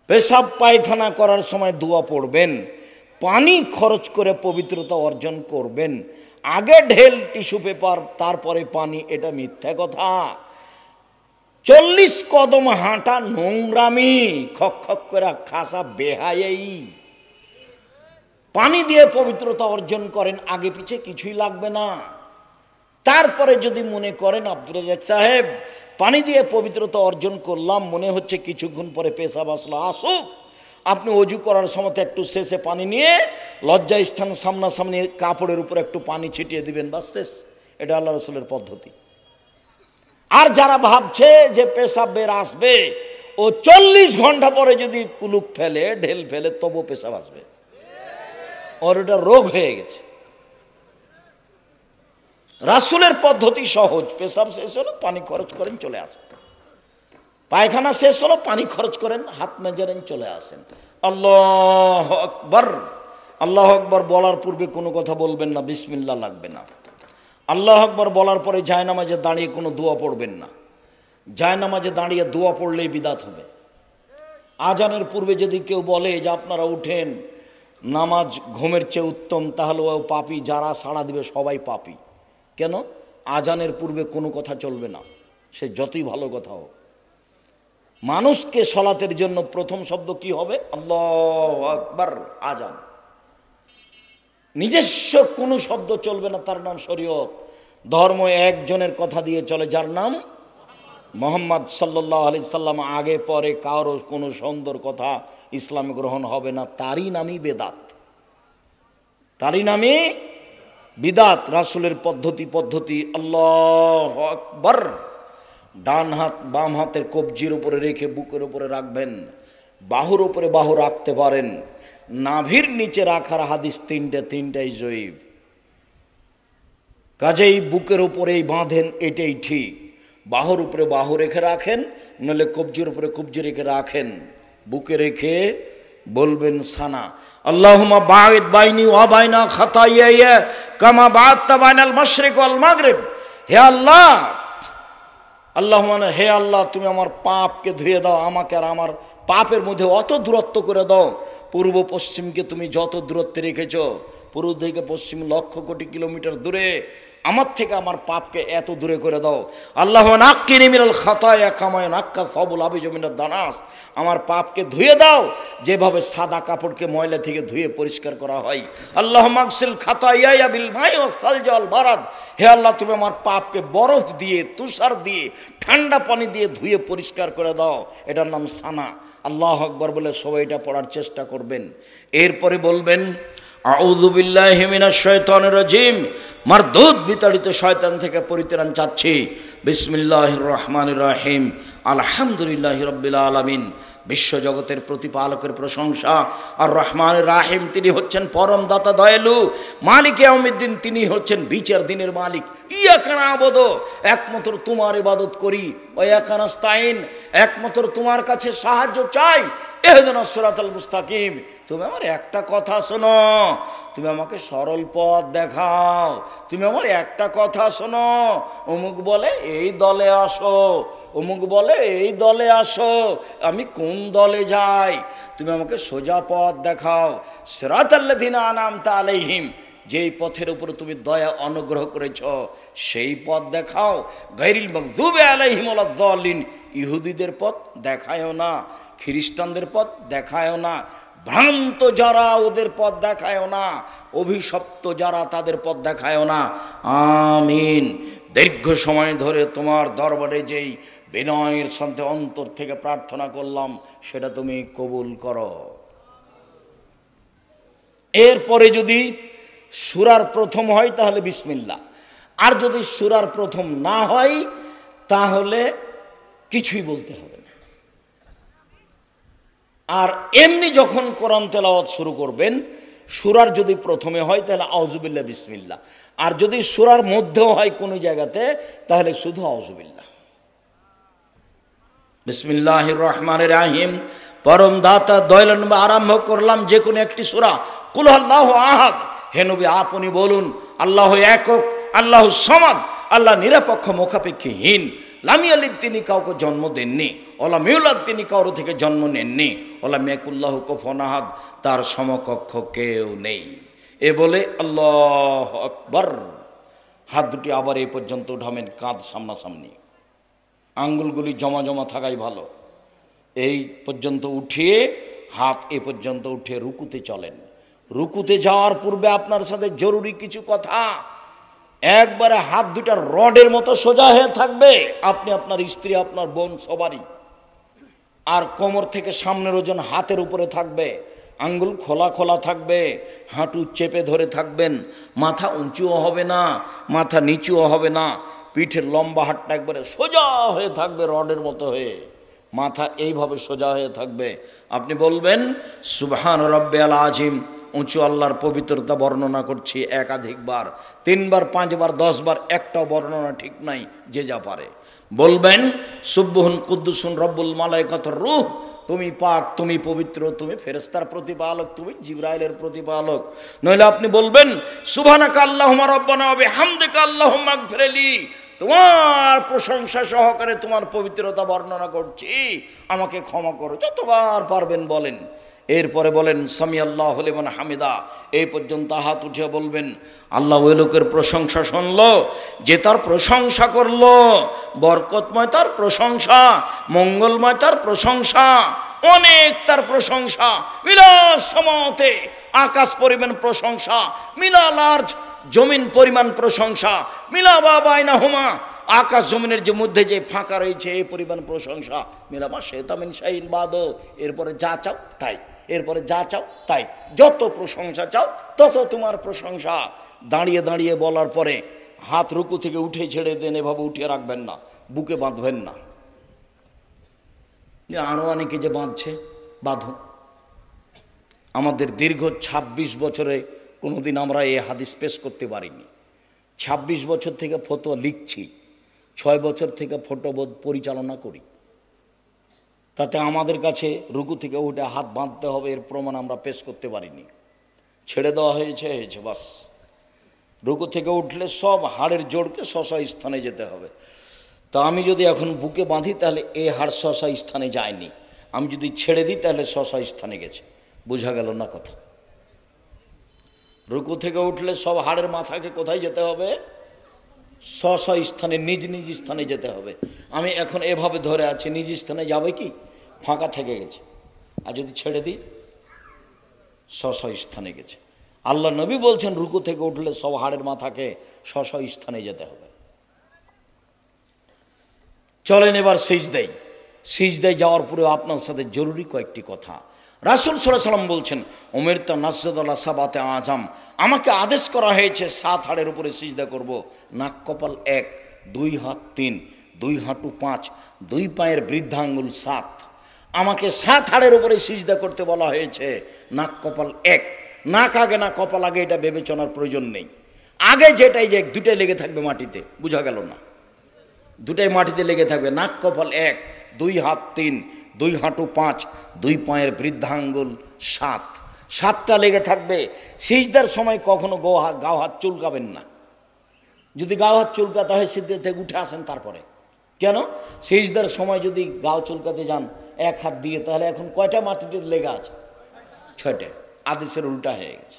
পেশাব পায়খানা করার সময় দোয়া পড়বেন, পানি খরচ করে পবিত্রতা অর্জন করবেন। আগে ঢেল টিস্যু পেপার তারপরে পানি, এটা মিথ্যা কথা। 40 কদম হাঁটা নোংরামি, খক খক করে খাসা বেহায়াই। পানি দিয়ে পবিত্রতা অর্জন করেন, আগে পিছে কিছুই লাগবে না। তারপরে যদি মনে করেন আব্দুর রাজ্জাক সাহেব পানি দিয়ে পবিত্রতা অর্জন করলাম, মনে হচ্ছে কিছুক্ষণ পরে পেশাব আসলো, আসুক, আপনি অজু করার সময় একটু শেষে পানি নিয়ে লজ্জা স্থান সামনাসামনি কাপড়ের উপর একটু পানি ছিটিয়ে দিবেন, বাস শেষ। এটা আল্লাহ রসুলের পদ্ধতি। আর যারা ভাবছে যে পেশাব বের আসবে, ও 40 ঘন্টা পরে যদি কুলুক ফেলে, ঢেল ফেলে, তবু পেশাব আসবে, ওর ওটা রোগ হয়ে গেছে। রাসূলের পদ্ধতি সহজ, পেশাব শেষ হলো পানি খরচ করেন চলে আসেন, পায়খানা শেষ হলো পানি খরচ করেন, হাত মেজেন চলে আসেন। আল্লাহু আকবার। আল্লাহু আকবার বলার পূর্বে কোনো কথা বলবেন না, বিসমিল্লাহ লাগবে না। আল্লাহু আকবার বলার পরে জায়নামাজে দাঁড়িয়ে কোনো দোয়া পড়বেন না। জায়নামাজে দাঁড়িয়ে দোয়া পড়লেই বিদাত হবে। আজানের পূর্বে যদি কেউ বলে যে আপনারা উঠেন, নামাজ ঘুমের চেয়ে উত্তম, তাহলে ও পাপী। যারা সাড়া দিবে সবাই পাপী। কেন? আজানের পূর্বে কোনো কথা চলবে না, সে যতই ভালো কথা হোক। মানুষকে সলাতের জন্য প্রথম শব্দ কি হবে? আল্লাহু আকবার। আজান। নিজস্ব কোনো শব্দ চলবে না, তার নাম শরীয়ত। ধর্ম একজনের কথা দিয়ে চলে, যার নাম মুহাম্মদ সাল্লাল্লাহু আলাইহি সাল্লাম। আগে পরে কারো কোনো সুন্দর কথা ইসলামে গ্রহণ হবে না, তারই নামই বেদাত, তারই নামই বিদাত। রাসূলের পদ্ধতি আল্লাহু আকবার। ডান হাত বাম হাতের কবজির উপরে রেখে বুকের উপরে রাখবেন, বাহুর উপরে বাহু রাখতে পারেন। নাভির নিচে রাখার হাদিস তিনটাই জয়ীফ, কাজেই বুকের উপরেই বাঁধেন, এটাই ঠিক। বাহুর উপরে বাহু রেখে রাখেন, নইলে কবজির উপরে কবজি রেখে রাখেন। বুকে রেখে বলবেন সানা, আল্লাহুম্মা বাঈদ বাইনি ওয়া বাইনা খাতায়ায়া কামা বা'আদতা বাইনাল মাশরিক ওয়াল মাগরিব। হে আল্লাহ, আল্লাহুম্মা, হে আল্লাহ, তুমি আমার পাপকে ধুয়ে দাও, আমাকে আর আমার পাপের মধ্যে অত দূরত্ব করে দাও। পূর্ব পশ্চিমকে তুমি যত দূরত্বে রেখেছ, পূর্ব থেকে পশ্চিম লক্ষ কোটি কিলোমিটার দূরে, আমার থেকে আমার পাপকে এত দূরে করে দাও। আল্লাহুম্মা নাক্কিনি মিনাল খাতায়া কামা ইয়ানাক্কা সাবুল আবিজু মিনাদ দানাস। আমার পাপকে ধুয়ে দাও যেভাবে সাদা কাপড়কে ময়লা থেকে ধুয়ে পরিষ্কার করা হয়। আল্লাহুম্মা আগসিল খাতায়ায়া বিল মাই ওয়াস সালজি ওয়াল বারাদ। হে আল্লাহ, তুমি আমার পাপকে বরফ দিয়ে, তুষার দিয়ে, ঠান্ডা পানি দিয়ে ধুয়ে পরিষ্কার করে দাও। এটার নাম সানা। আল্লাহু আকবার বলে সবাই এটা পড়ার চেষ্টা করবেন। এরপরে বলবেন আউযু বিল্লাহি মিনাশ শাইতানির রাজিম। মারদুদ বিতাড়িত শয়তান থেকে পরিত্রাণ চাচ্ছি। বিসমিল্লাহির রহমানির রহিম। আলহামদুলিল্লাহি রাব্বিল আলামিন। বিশ্বজগতের প্রতিপালকের প্রশংসা। আর রহমানির রাহিম, তিনি হচ্ছেন পরম দাতা, দয়ালু। মালিক ইয়াউমিদ্দিন, তিনি হচ্ছেন বিচার দিনের মালিক। ইয়াকা না'বুদু, একমাত্র তোমার ইবাদত করি। ওয়া ইয়াকা নাস্তাইন, একমাত্র তোমার কাছে সাহায্য চাই। ইহদিনাস সিরাতাল মুস্তাকিম। তুমি আমার একটা কথা শোনো, তুমি আমাকে সরল পথ দেখাও। তুমি আমার একটা কথা শোনো, অমুক বলে এই দলে আসো, অমুক বলে এই দলে আসো, আমি কোন দলে যাই? তুমি আমাকে সোজা পথ দেখাও। সিরাতাল্লাযিনা আনআমতা আলাইহিম, যেই পথের উপর তুমি দয়া অনুগ্রহ করেছ সেই পথ দেখাও। গায়রিল মাগযুবি আলাইহিম ওয়ালাদ-দাল্লিন, ইহুদিদের পথ দেখায়ও না, খ্রিস্টানদের পথ দেখায়ও না, ভ্রান্ত যারা ওদের পথ দেখায়ও না, অভিশপ্ত যারা তাদের পথ দেখায়ও না। আমিন। দীর্ঘ সময় ধরে তোমার দরবারে যেই বিনয়ের সাথে অন্তর থেকে প্রার্থনা করলাম, সেটা তুমি কবুল করো। এরপরে যদি সূরার প্রথম হয় তাহলে বিসমিল্লাহ, আর যদি সূরার প্রথম না হয় তাহলে কিছুই বলতে হবে না। আর এমনি যখন কোরআন তেলাওয়াত শুরু করবেন, সূরার যদি প্রথমে হয় তাহলে আউযুবিল্লাহ বিসমিল্লাহ, আর যদি সূরার মধ্যেও হয় কোনো জায়গাতে তাহলে শুধু আউযুবিল্লাহ। বিসমিল্লাহির রহমানির রহিম। পরম দাতা দয়ালু নবী, আরম্ভ করলাম যে কোনো একটি সূরা। কুল আল্লাহু আহাদ, হে নবী আপনি বলুন আল্লাহ একক, আল্লাহু সামাদ, আল্লাহ নিরপেক্ষ মুখাপেক্ষীহীন, লাম ইয়ালিদ তিনি কাউকে জন্ম দেননি, ওয়ালাম ইউলাদ তিনি কারো থেকে জন্ম নেননি, ওয়ালাম ইয়াকুল্লাহু কুফুয়ান আহাদ তার সমকক্ষ কেউ নেই। এ বলে আল্লাহু আকবার, হাত দুটি আবার এই পর্যন্ত উঠাবেন, কাঁধ সামনাসামনি, আঙ্গুলগুলি জমা জমা থাকাই ভালো। এই পর্যন্ত উঠিয়ে হাত এ পর্যন্ত উঠে রুকুতে চলেন। রুকুতে যাওয়ার পূর্বে আপনার সাথে জরুরি কিছু কথা। একবারে হাত দুটা রডের মতো সোজা হয়ে থাকবে, আপনি, আপনার স্ত্রী, আপনার বোন সবারই। আর কোমর থেকে সামনের ওজন হাতের উপরে থাকবে, আঙ্গুল খোলা খোলা থাকবে, হাঁটু চেপে ধরে থাকবেন, মাথা উঁচুও হবে না, মাথা নিচুও হবে না, পিঠের লম্বা হাতটা একবারে সোজা হয়ে থাকবে, রডের মতো হয়ে, মাথা এইভাবে সোজা হয়ে থাকবে। আপনি বলবেন সুবহান রাব্বিয়াল আযীম, উঁচু আল্লাহর পবিত্রতা বর্ণনা করছি একাধিকবার, 3 বার 5 বার 10 বার, একটাও বর্ণনা ঠিক নাই, যে যা পারে বলবেন সুবহুন কুদ্দুসুন রব্বুল মালাইকাতুর রূহ, তুমি পাক, তুমি পবিত্র, তুমি ফেরেশতার প্রতিপালক, তুমি জিবরাইলের প্রতিপালক। নইলে আপনি বলবেন সুবহানাকা আল্লাহুম্মা রাব্বানা ওয়া বিহামদিকা আল্লাহুম্মা আগফিরলি, তোমার প্রশংসা সহকারে তোমার পবিত্রতা বর্ণনা করছি, আমাকে ক্ষমা করো, যতবার পারবেন বলেন। এরপরে বলেন সামি আল্লাহু লিমান হামিদা, এই পর্যন্ত হাত উঠিয়ে বলবেন আল্লাহ ওই লোকের প্রশংসা শুনলো যে তার প্রশংসা করলো, বরকতময় তার প্রশংসা, মঙ্গলময় তার প্রশংসা, অনেক তার প্রশংসা, মিলাস সমাতে আকাশ পরিমাণ প্রশংসা, মিলালার জমিন পরিমাণ প্রশংসা, মিলা বাবাইনা হুমা আকাশ জমিনের যে মধ্যে যে ফাঁকা রয়েছে এই পরিমাণ প্রশংসা, মিলামা শেতামিন শাইন বাদো, এরপরে যা চাও তাই, এরপরে যা চাও তাই, যত প্রশংসা চাও তত তোমার প্রশংসা। দাঁড়িয়ে দাঁড়িয়ে বলার পরে হাত রুকু থেকে উঠে ছেড়ে দেন, এভাবে উঠিয়ে রাখবেন না, বুকে বাঁধবেন না। আরও অনেকে যে বাঁধছে, বাঁধুন। আমাদের দীর্ঘ 26 বছরে কোনোদিন আমরা এই হাদিস পেশ করতে পারিনি। 26 বছর থেকে ফতোয়া লিখছি, 6 বছর থেকে ফটোবোধ পরিচালনা করি। তাতে আমাদের কাছে রুকু থেকে উঠে হাত বাঁধতে হবে এর প্রমাণ আমরা পেশ করতে পারিনি। ছেড়ে দেওয়া হয়েছে, বাস। রুকু থেকে উঠলে সব হাড়ের জোড়কে স্ব স্থানে যেতে হবে। তা আমি যদি এখন বুকে বাঁধি তাহলে এই হাড় স্ব স্থানে যায়নি, আমি যদি ছেড়ে দিই তাহলে স্ব স্থানে গেছে। বোঝা গেল না কথা? রুকু থেকে উঠলে সব হাড়ের মাথাকে কোথায় যেতে হবে? স্ব স্থানে, নিজ নিজ স্থানে যেতে হবে। আমি এখন এভাবে ধরে আছি, নিজ স্থানে যাবে কি? ফাঁকা থেকে গেছে। আর যদি ছেড়ে দিই স্ব স্থানে গেছে। আল্লাহ নবী বলছেন রুকু থেকে উঠলে সব হাড়ের মাথাকে স্ব স্থানে যেতে হবে। চলেন এবার সিজদায়। সিজদায় যাওয়ার পরেও আপনার সাথে জরুরি কয়েকটি কথা। রাসূল সাল্লাল্লাহু আলাইহি ওয়াসাল্লাম বলছেন উমিরতু নাসজুদা সাবাতে আযাম, আমাকে আদেশ করা হয়েছে 7 হাড়ের উপরে সিজদা করব। নাক কপাল 1, 2 হাত 3, 2 হাঁটু 5, 2 পায়ের বৃদ্ধাঙ্গুল 7। আমাকে 7 হাড়ের উপরে সিজদা করতে বলা হয়েছে। নাক কপাল 1, নাক আগে না কপাল আগে এটা বিবেচনার প্রয়োজন নেই। আগে যেটাই যে দুটাই লেগে থাকবে মাটিতে, বোঝা গেল না? দুটাই মাটিতে লেগে থাকবে। নাক কপাল 1, 2 হাত 3, 2 হাঁটু 5, 2 পায়ের বৃদ্ধাঙ্গুল 7, 7টা লেগে থাকবে। সিজদার সময় কখনো গাও হাত চুলকাবেন না। যদি গাও হাত চুলকাতে হয় সিজদা থেকে উঠে আসেন তারপরে। কেন? সিজদার সময় যদি গাও চুলকাতে যান 1 হাত দিয়ে, তাহলে এখন কয়টা মাটিতে লেগে আছে? 6টে। আদেশের উল্টা হয়ে গেছে।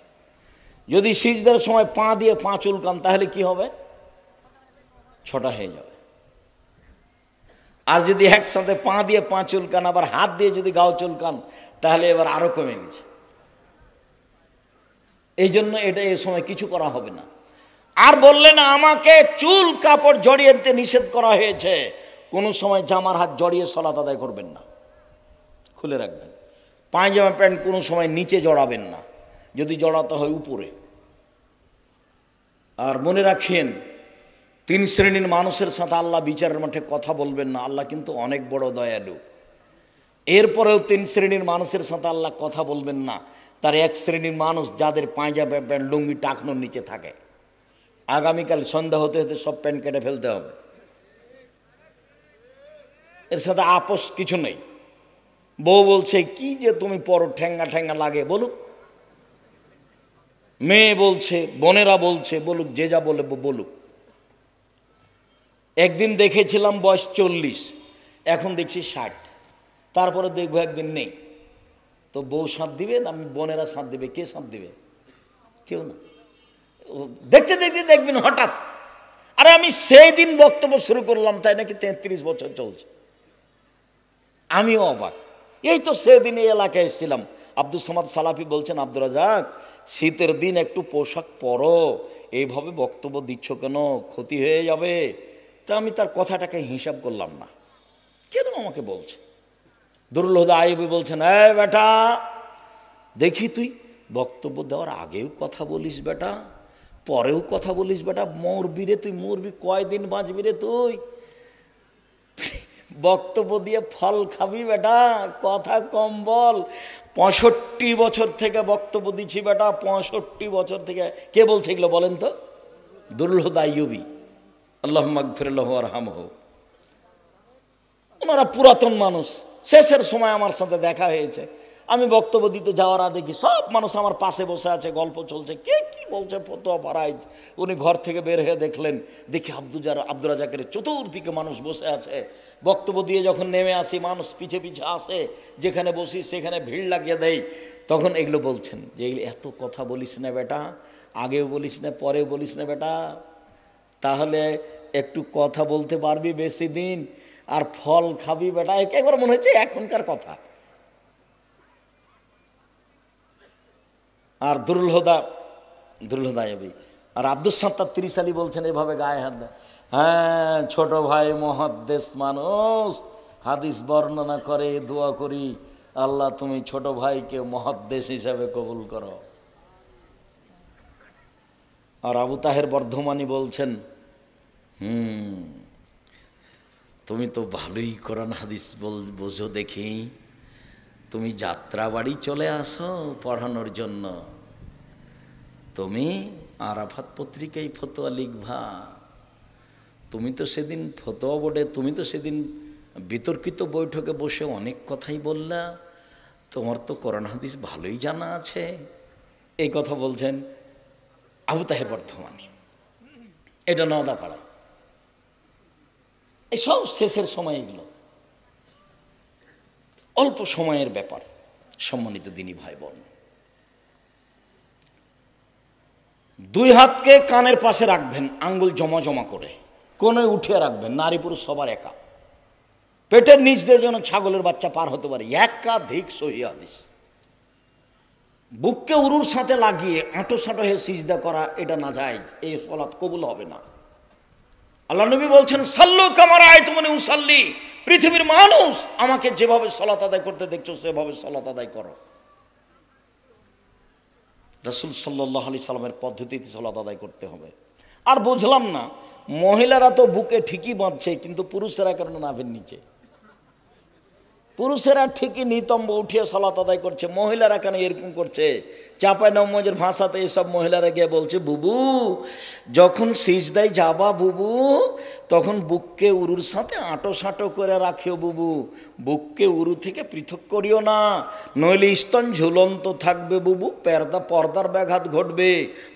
যদি সিজদার সময় পা দিয়ে পা চুলকান তাহলে কি হবে? 6টা হয়ে যাবে। আর যদি একসাথে পা দিয়ে পা চুলকান আবার হাত দিয়ে যদি গাও চুলকান তাহলে এবার আরো কমে গেছে। এই জন্য এটা এই সময় কিছু করা হবে না। আর বললেন আমাকে চুল কাপড় জড়িয়ে দিতে নিষেধ করা হয়েছে। কোনো সময় জামার হাত জড়িয়ে সালাত আদায় করবেন না, খুলে রাখবেন। পায়জামা প্যান্ট কোনো সময় নিচে জড়াবেন না, যদি জড়াতে হয় উপরে। আর মনে রাখেন 3 শ্রেণীর মানুষের সাথে আল্লাহ বিচারের মাঠে কথা বলবেন না। আল্লাহ কিন্তু অনেক বড় দয়ালু। এরপরেও 3 শ্রেণীর মানুষের সাথে আল্লাহ কথা বলবেন না। তার 1 শ্রেণীর মানুষ যাদের পায়জামা প্যান্ট লুঙ্গি টাকনোর নিচে থাকে। আগামীকাল সন্ধ্যা হতে হতে সব প্যান্ট কেটে ফেলতে হবে। এর সাথে আপোষ কিছু নেই। বউ বলছে কি যে তুমি পরো, ঠেঙ্গা ঠেঙ্গা লাগে, বলুক। মেয়ে বলছে, বোনেরা বলছে, বলুক, যে যা বলে বলুক। একদিন দেখেছিলাম বয়স 40, এখন দেখছি 60, তারপরে দেখবো একদিন নেই। তো বউ সাথ দিবে না বোনেরা সাথ দিবে? কে সাথ দিবে? কেউ না। দেখতে দেখতে দেখবেন হঠাৎ, আরে আমি সেই দিন বক্তব্য শুরু করলাম তাই নাকি 33 বছর চলছে। আমিও অবাক। এই তো সেদিন এই এলাকায় এসেছিলাম, আব্দুল সামাদ সালাফি বলছেন, আব্দুর রাজাক শীতের দিন একটু পোশাক পরো, এইভাবে বক্তব্য দিচ্ছ কেন, ক্ষতি হয়ে যাবে। তা আমি তার কথাটাকে হিসাব করলাম না, কেন আমাকে বলছে। দুরুল হুদা আইয়ুবী বলছেন, এই বেটা দেখি তুই বক্তব্য দেওয়ার আগেও কথা বলিস বেটা, পরেও কথা বলিস বেটা, মরবি রে তুই, মরবি, কয়দিন বাঁচবি রে তুই, বক্তব্য দিয়ে ফল খাবি বেটা, কথা কম বল। 65 বছর থেকে বক্তব্য দিচ্ছি বেটা, 65 বছর থেকে। কে বলছে এগুলো বলেন তো? দুরুল হুদা আইয়ুবী, আল্লাহুম্মা গফির লাহু ওয়ারহামহু। ওনারা পুরাতন মানুষ। শেষের সময় আমার সাথে দেখা হয়েছে, আমি বক্তব্য দিতে যাওয়ার আগে দেখি সব মানুষ আমার পাশে বসে আছে, গল্প চলছে, কে কি বলছে ফতোয়া ফারাইজ। উনি ঘর থেকে বের হয়ে দেখলেন, দেখি আব্দুর রাজাকের চতুর্দিকে মানুষ বসে আছে। বক্তব্য দিয়ে যখন নেমে আসি মানুষ পিছে পিছে আসে, যেখানে বসি সেখানে ভিড় লাগিয়ে দেয়। তখন এগুলো বলছেন যে এত কথা বলিস না বেটা, আগেও বলিস না পরেও বলিস না বেটা, তাহলে একটু কথা বলতে পারবি বেশি দিন, আর ফল খাবি বেটা। একবার মনে হচ্ছে এখনকার কথা। আর দুরুল হুদা আইয়ুবী আর আব্দুস সাত্তার ত্রিশালী বলছেন এভাবে গায়ে হাত দেয়, হ্যাঁ ছোট ভাই মুহাদ্দিস মানুষ, হাদিস বর্ণনা করে, দোয়া করি আল্লাহ তুমি ছোট ভাইকে মুহাদ্দিস হিসাবে কবুল করো। আর আবু তাহের বর্ধমানী বলছেন, তুমি তো ভালোই কোরআন হাদিস বোঝো দেখি, তুমি যাত্রা বাড়ি চলে আসো পড়ানোর জন্য, তুমি আরাফাত পত্রিকায় ফতোয়া লিখবা, তুমি তো সেদিন ফতোয়া বোর্ডে, তুমি তো সেদিন বিতর্কিত বৈঠকে বসে অনেক কথাই বললা, তোমার তো কোরআন হাদিস ভালোই জানা আছে। এই কথা বলছেন আবু তাহের বর্ধমানী, এটা নওদাপাড়ায়। এই সব শেষের সময়, এগুলো অল্প সময়ের ব্যাপার। সম্মানিত দিনী ভাই বোন, দুই হাতকে কানের পাশে রাখবেন, আঙ্গুল জমা জমা করে কোণে উঠিয়ে রাখবেন, নারী পুরুষ সবার একা। পেটের নিচ দিয়ে যেন ছাগলের বাচ্চা পার হতে পারে, একাধিক সহিহ হাদিস। বুককে উরুর সাথে লাগিয়ে আঁটো সাঁটো হয়ে সিজদা করা, এটা না যায়, এই সালাত কবুল হবে না। আল্লাহ নবী বলছেন, সাল্লু কামা রাআইতুমুনি উসাল্লি, পৃথিবীর মানুষ আমাকে যেভাবে সালাত আদায় করতে দেখছো সেভাবে সালাত আদায় করো। রাসূল সাল্লাল্লাহু আলাইহি সাল্লামের পদ্ধতিতে সালাত আদায় করতে হবে। আর বুঝলাম না, মহিলারা তো বুকে ঠিকই বাঁধছে, কিন্তু পুরুষেরা কেন নাভির নিচে? পুরুষেরা ঠিকই নিতম্ব উঠিয়ে সালাত আদায় করছে, মহিলারা কেন এরকম করছে? চাপাই নওমজের ভাষাতে এসব মহিলারা গিয়ে বলছে, বুবু যখন সিজদায় যাবা বুবু, তখন বুককে উরুর সাথে আঁটো সাঁটো করে রাখিও বুবু, বুককে উরু থেকে পৃথক করিও না, নইলে স্তন ঝুলন্ত থাকবে বুবু, পর্দার ব্যাঘাত ঘটবে।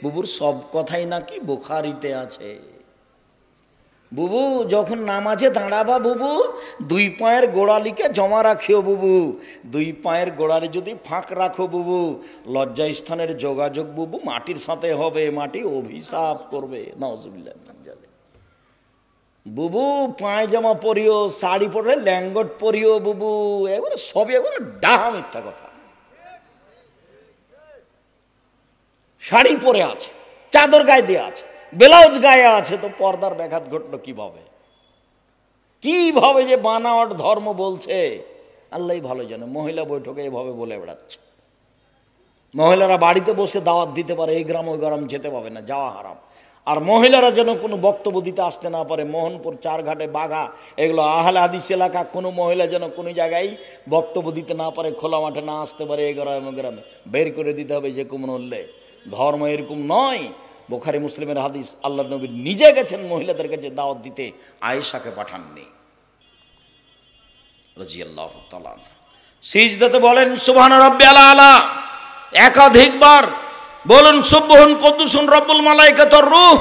বুবুর সব কথাই নাকি বুখারীতে আছে। বুবু যখন নামাজে দাঁড়াবা বুবু, দুই পায়ের গোড়ালিকে জমা রাখিও বুবু, দুই পায়ের গোড়ালি যদি ফাঁক রাখো বুবু, লজ্জা স্থানের যোগাযোগ বুবু মাটির সাথে হবে, মাটি অভিশাপ করবে। নাউজুবিল্লাহ মিন যালিক। বুবু পায়জামা পরিও, শাড়ি পরলে ল্যাঙ্গট পরিও বুবু, এগুলো সবই এগুলো ডাহা মিথ্যা কথা। শাড়ি পরে আছে, চাদর গায়ে দিয়ে আছে, ব্লাউজ গায়ে আছে, তো পর্দার ব্যাঘাত ঘটলো কিভাবে? কিভাবে যে বানাওয়াট ধর্ম বলছে আল্লাহই ভালো জানে। মহিলা বৈঠকে এভাবে বলে বেড়াচ্ছে, মহিলারা বাড়িতে বসে দাওয়াত দিতে পারে, এই গ্রাম ওই গ্রাম যেতে পাবে না, যাওয়া হারাম। আর মহিলারা যেন কোনো বক্তব্য দিতে আসতে না পারে, মোহনপুর, চারঘাটে, বাঘা, এগুলো আহলে হাদিস এলাকা, কোনো মহিলা যেন কোনো জায়গায় বক্তব্য দিতে না পারে, খোলা মাঠে না আসতে পারে, এই গ্রামে গ্রামে বের করে দিতে হবে যে কোনো মূল্যে। ধর্ম এরকম নয়। বুখারী মুসলিমের হাদিস, আল্লাহ নবী নিজে গেছেন মহিলাদের কাছে দাওয়াত দিতে, আয়েশাকে পাঠাননি রাদিয়াল্লাহু তাআলা। সিজদাতে বলেন সুবহান রাব্বিয়াল আলা, একাধিকবার বলুন সুবহান কুদ্দুসুন রব্বুল মালাইকাতুর রূহ,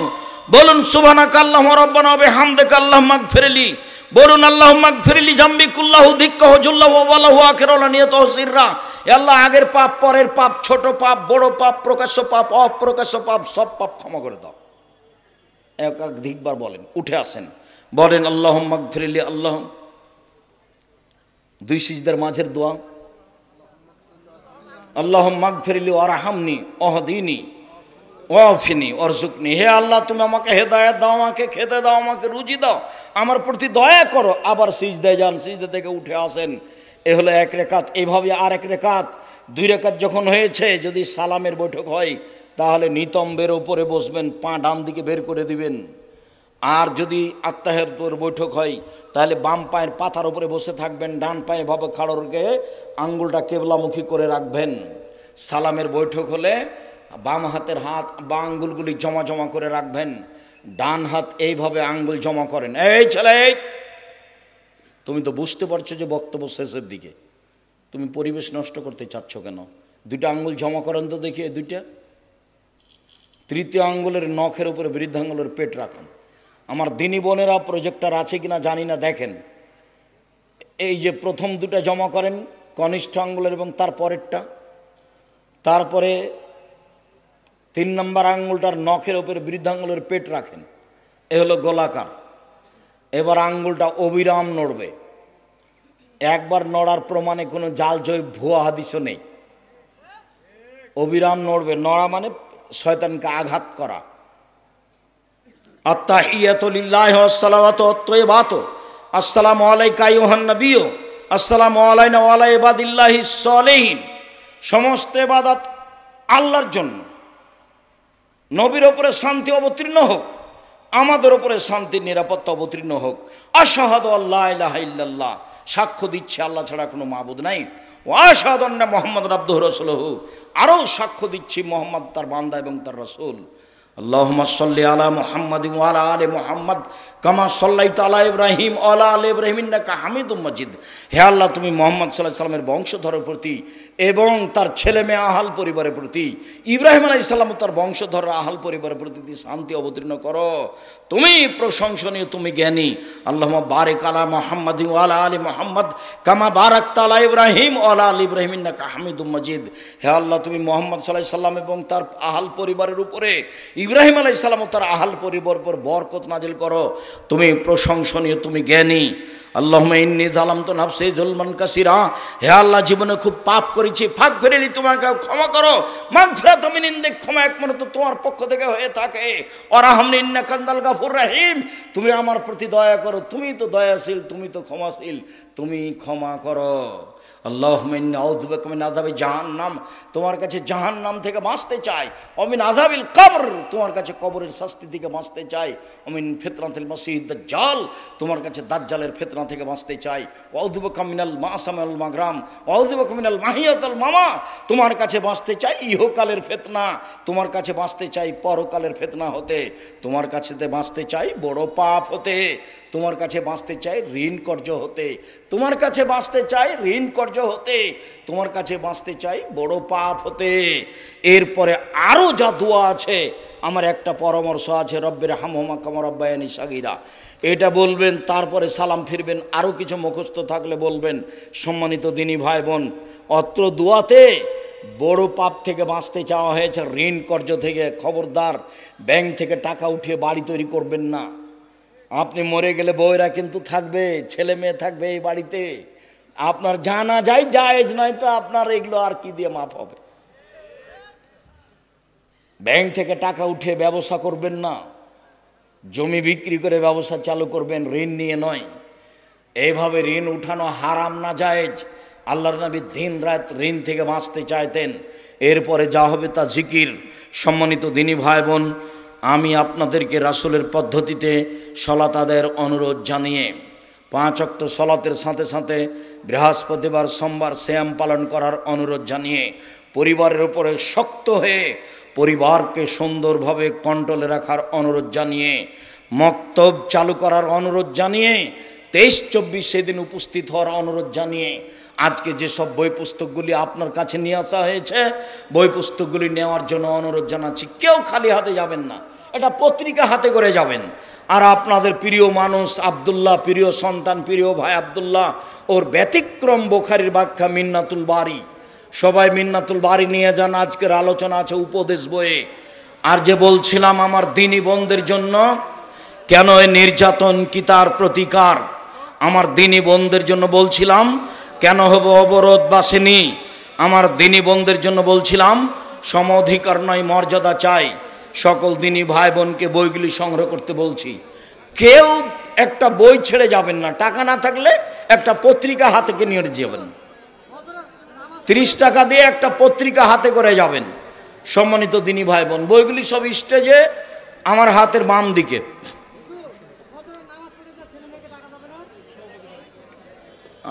বলুন সুবহানাকা আল্লাহুম্মা রাব্বানা ওয়া বিহামদিকা আল্লাহুম্মা ইগফিরলি, বলুন আল্লাহুম্মা ইগফিরলি জামবি কুল্লাহু দিক্কাহু জুল্লাহু ওয়া ওয়ালাহু আখিরাহু নিয়াতুহু সিররা। হে আল্লাহ, আগের পাপ, পরের পাপ, ছোট পাপ, বড় পাপ, প্রকাশ্য পাপ, অপ্রকাশ্য পাপ, সব পাপ ক্ষমা করে দাও। একাধিকবার বলেন, উঠে আসেন, বলেন আল্লাহুম্মা ইগফিরলি। আল্লাহ, দুই সিজদার মাঝের দোয়া, আল্লাহুম্মা ইগফিরলি ওয়ারহামনি ওয়াহদিনি ওয়াফিনি ওয়ারযুকনি। হে আল্লাহ, তুমি আমাকে হেদায়েত দাও, আমাকে খেতে দাও, আমাকে রুজি দাও, আমার প্রতি দয়া করো। আবার সিজদায় যান, সিজদা থেকে উঠে আসেন। এ হলো এক রেকাত। এইভাবে আর এক রেকাত, দুই রেকাত যখন হয়েছে, যদি সালামের বৈঠক হয় তাহলে নিতম্বের ওপরে বসবেন, পা ডান দিকে বের করে দিবেন। আর যদি আত্তাহিয়াতুর বৈঠক হয় তাহলে বাম পায়ের পাতার উপরে বসে থাকবেন, ডান পায়ে ভাবে খাড়া রেখে আঙ্গুলটা কেবলামুখী করে রাখবেন। সালামের বৈঠক হলে বাম হাতের হাত বা আঙ্গুলগুলি জমা জমা করে রাখবেন, ডান হাত এইভাবে আঙ্গুল জমা করেন। এই ছেলে, তুমি তো বুঝতে পারছো যে বক্তব্য শেষের দিকে, তুমি পরিবেশ নষ্ট করতে চাচ্ছ কেন? দুইটা আঙ্গুল জমা করেন তো দেখি, দুইটা। তৃতীয় আঙ্গুলের নখের উপরে বৃদ্ধাঙ্গুলের পেট রাখুন। আমার দিনী বোনেরা প্রজেক্টর আছে কিনা জানি না, দেখেন। এই যে প্রথম দুটা জমা করেন কনিষ্ঠ আঙ্গুলের এবং তার পরেরটা, তারপরে 3 নম্বর আঙ্গুলটার নখের উপরে বৃদ্ধাঙ্গুলের পেট রাখেন। এ হলো গোলাকার। এবার আঙ্গুলটা অবিরাম নড়বে। একবার নড়ার প্রমাণে কোনো জাল জয় ভুয়া হাদিসও নেই। অবিরাম নড়বে। নড়া মানে শয়তানকে আঘাত করা। আত্তাহিয়াতু লিল্লাহি ওয়াস সালাওয়াতু ওয়াত তাইয়্যিবাতু আসসালামু আলাইকা আইয়ুহান নাবিয়্যু আসসালামু আলাইনা ওয়া আলা ইবাদিল্লাহিস সালিহিন। সমস্ত ইবাদত আল্লাহর জন্য। নবীর ওপরে শান্তি অবতীর্ণ হোক, আমাদের ওপরে শান্তির নিরাপত্তা অবতীর্ণ হোক। আশহাদু আল্লা ইলাহা ইল্লাল্লাহ, সাক্ষ্য দিচ্ছে আল্লাহ ছাড়া কোনো মাবুদ নাই। ওয়া আশহাদু আন্না মুহাম্মাদুর আবদুহু রাসূলুহু, আরও সাক্ষ্য দিচ্ছি মুহাম্মদ তার বান্দা এবং তার রাসূল। আল্লাহুম্মা সাল্লি আলা মুহাম্মাদিন ওয়া আলা আলি মুহাম্মাদ কামা সাল্লাইতা আলা ইব্রাহিম ওয়া আলা আলি ইব্রাহিম ইন্নাকা হামিদুম মাজিদ। হে আল্লাহ, তুমি মুহাম্মদ সাল্লাল্লাহু আলাইহি সাল্লামের বংশধরের প্রতি এবং তার ছেলে মেয়ে আহাল পরিবারের প্রতি, ইব্রাহিম আলাইহিস সালাম তার বংশধর আহাল পরিবারের প্রতি শান্তি অবতীর্ণ করো। তুমি প্রশংসনীয়, তুমি জ্ঞানী। আল্লাহুম্মা বারিক আলা মুহাম্মাদিন ওয়া আলা আলি মুহাম্মাদ কামা বারাকতা আলা ইব্রাহিম ওয়া আলা আলি ইব্রাহিম ইন্নাকা হামিদুম মাজিদ। হে আল্লাহ, তুমি মুহাম্মদ সাল্লাল্লাহু আলাইহি সাল্লাম এবং তার আহাল পরিবারের উপরে, ইব্রাহিম আলাইহিস সালাম তার আহাল পরিবারের উপর বরকত নাজিল করো। তুমি প্রশংসনীয়, তুমি জ্ঞানী। আল্লাহুম্মা ইন্নী যালামতু নাফসি যুলমান কাসীরা। হে আল্লাহ, জীবনে খুব পাপ করেছি, ফাগফিরলি, তোমাকে ক্ষমা করো। মাগফিরাত মিন ইনদিক, ক্ষমা একমাত্র তোমার পক্ষ থেকে হয়ে থাকে। ওয়ারহামনি ইন্নাকা আনতাল গাফুর রাহিম, তুমি আমার প্রতি দয়া করো, তুমি তো দয়াশীল, তুমি তো ক্ষমাশীল, তুমি ক্ষমা করো। আল্লাহুম্মা ইন্নী আউযু বিকা মিন আযাবি জাহান্নাম, তোমার কাছে জাহান্নাম থেকে বাঁচতে চাই। ওয়া মিন আযাবিল কবর, তোমার কাছে কবরের শাস্তি থেকে বাঁচতে চাই। ওয়া মিন ফিতনাতিল মাসিহিদ দাজ্জাল, তোমার কাছে দাজ্জালের ফিতনা থেকে বাঁচতে চাই। ওয়া আউযু বিকা মিনাল মাসাম ওয়াল মাগরাম ওয়া আউযু বিকা মিনাল মাহিয়াত ওয়াল মামাত, তোমার কাছে বাঁচতে চাই ইহকালের ফিতনা, তোমার কাছে বাঁচতে চাই পরকালের ফিতনা হতে, তোমার কাছে বাঁচতে চাই বড় পাপ হতে, তোমার কাছে বাঁচতে চাই ঋণ কর্য হতে, তোমার কাছে বাঁচতে চাই ঋণ কর্য হতে, তোমার কাছে বাঁচতে চাই বড় পাপ হতে। এরপরে আরও যা দোয়া আছে, আমার একটা পরামর্শ আছে, রব্বির হামহুমা কামা রাব্বায়ানি সাগীরা, এটা বলবেন। তারপরে সালাম ফিরবেন। আরও কিছু মুখস্থ থাকলে বলবেন। সম্মানিত দিনী ভাই বোন, অত্র দোয়াতে বড় পাপ থেকে বাঁচতে চাওয়া হয়েছে, ঋণ কর্য থেকে। খবরদার, ব্যাংক থেকে টাকা উঠিয়ে বাড়ি তৈরি করবেন না। আপনি মরে গেলে বউয়েরা কিন্তু থাকবে, ছেলে মেয়ে থাকবে এই বাড়িতে। আপনার জানা যায় জায়েজ নয়, তো আপনার এগুলো আর কি দিয়ে মাপ হবে? ব্যাংক থেকে টাকা উঠিয়ে ব্যবসা করবেন না, জমি বিক্রি করে ব্যবসা চালু করবেন, ঋণ নিয়ে নয়। এইভাবে ঋণ উঠানো হারাম, না জায়েজ। আল্লাহর নবী দিন রাত ঋণ থেকে বাঁচতে চাইতেন। এরপরে যা হবে তা জিকির। সম্মানিত দিনী ভাই বোন, আমি আপনাদেরকে রাসূলের পদ্ধতিতে সালাত আদায়ের অনুরোধ জানিয়ে 5 ওয়াক্ত সালাতের সাথে সাথে বৃহস্পতিবার সোমবার সিয়াম পালন করার অনুরোধ জানিয়ে, পরিবারের উপরে শক্ত হয়ে পরিবারকে সুন্দরভাবে কন্ট্রোলে রাখার অনুরোধ জানিয়ে, মক্তব চালু করার অনুরোধ জানিয়ে, 23-24 সেদিন উপস্থিত হওয়ার অনুরোধ জানিয়ে, আজকে যেসব বই পুস্তকগুলি আপনার কাছে নিয়ে আসা হয়েছে, বই পুস্তকগুলি নেওয়ার জন্য অনুরোধ জানাচ্ছি। কেউ খালি হাতে যাবেন না। এটা পত্রিকা হাতে করে যাবেন। আর আপনাদের প্রিয় মানুষ আব্দুল্লাহ, প্রিয় সন্তান, প্রিয় ভাই আব্দুল্লাহ, ওর ব্যতিক্রম বুখারীর ব্যাখ্যা মিন্নাতুল বারী, সবাই মিন্নাতুল বারী নিয়ে যান। আজকের আলোচনা আছে উপদেশ বইয়ে। আর যে বলছিলাম আমার দিনী বোনদের জন্য কেন এই নির্যাতন, কি তার প্রতিকার, আমার দিনী বোনদের জন্য বলছিলাম কেন হবে অবরোধ বাসেনি, আমার দিনী বোনদের জন্য বলছিলাম সম অধিকার নয় মর্যাদা চাই। সকল দিনী ভাই বোনকে বইগুলি সংগ্রহ করতে বলছি। কেউ একটা বই ছেড়ে যাবেন না, টাকা না থাকলে একটা পত্রিকা হাতে নিয়ে যাবেন, 30 টাকা দিয়ে একটা পত্রিকা হাতে করে যাবেন। সম্মানিত দিনী ভাই বোন, বইগুলি সব স্টেজে আমার হাতের বাম দিকে।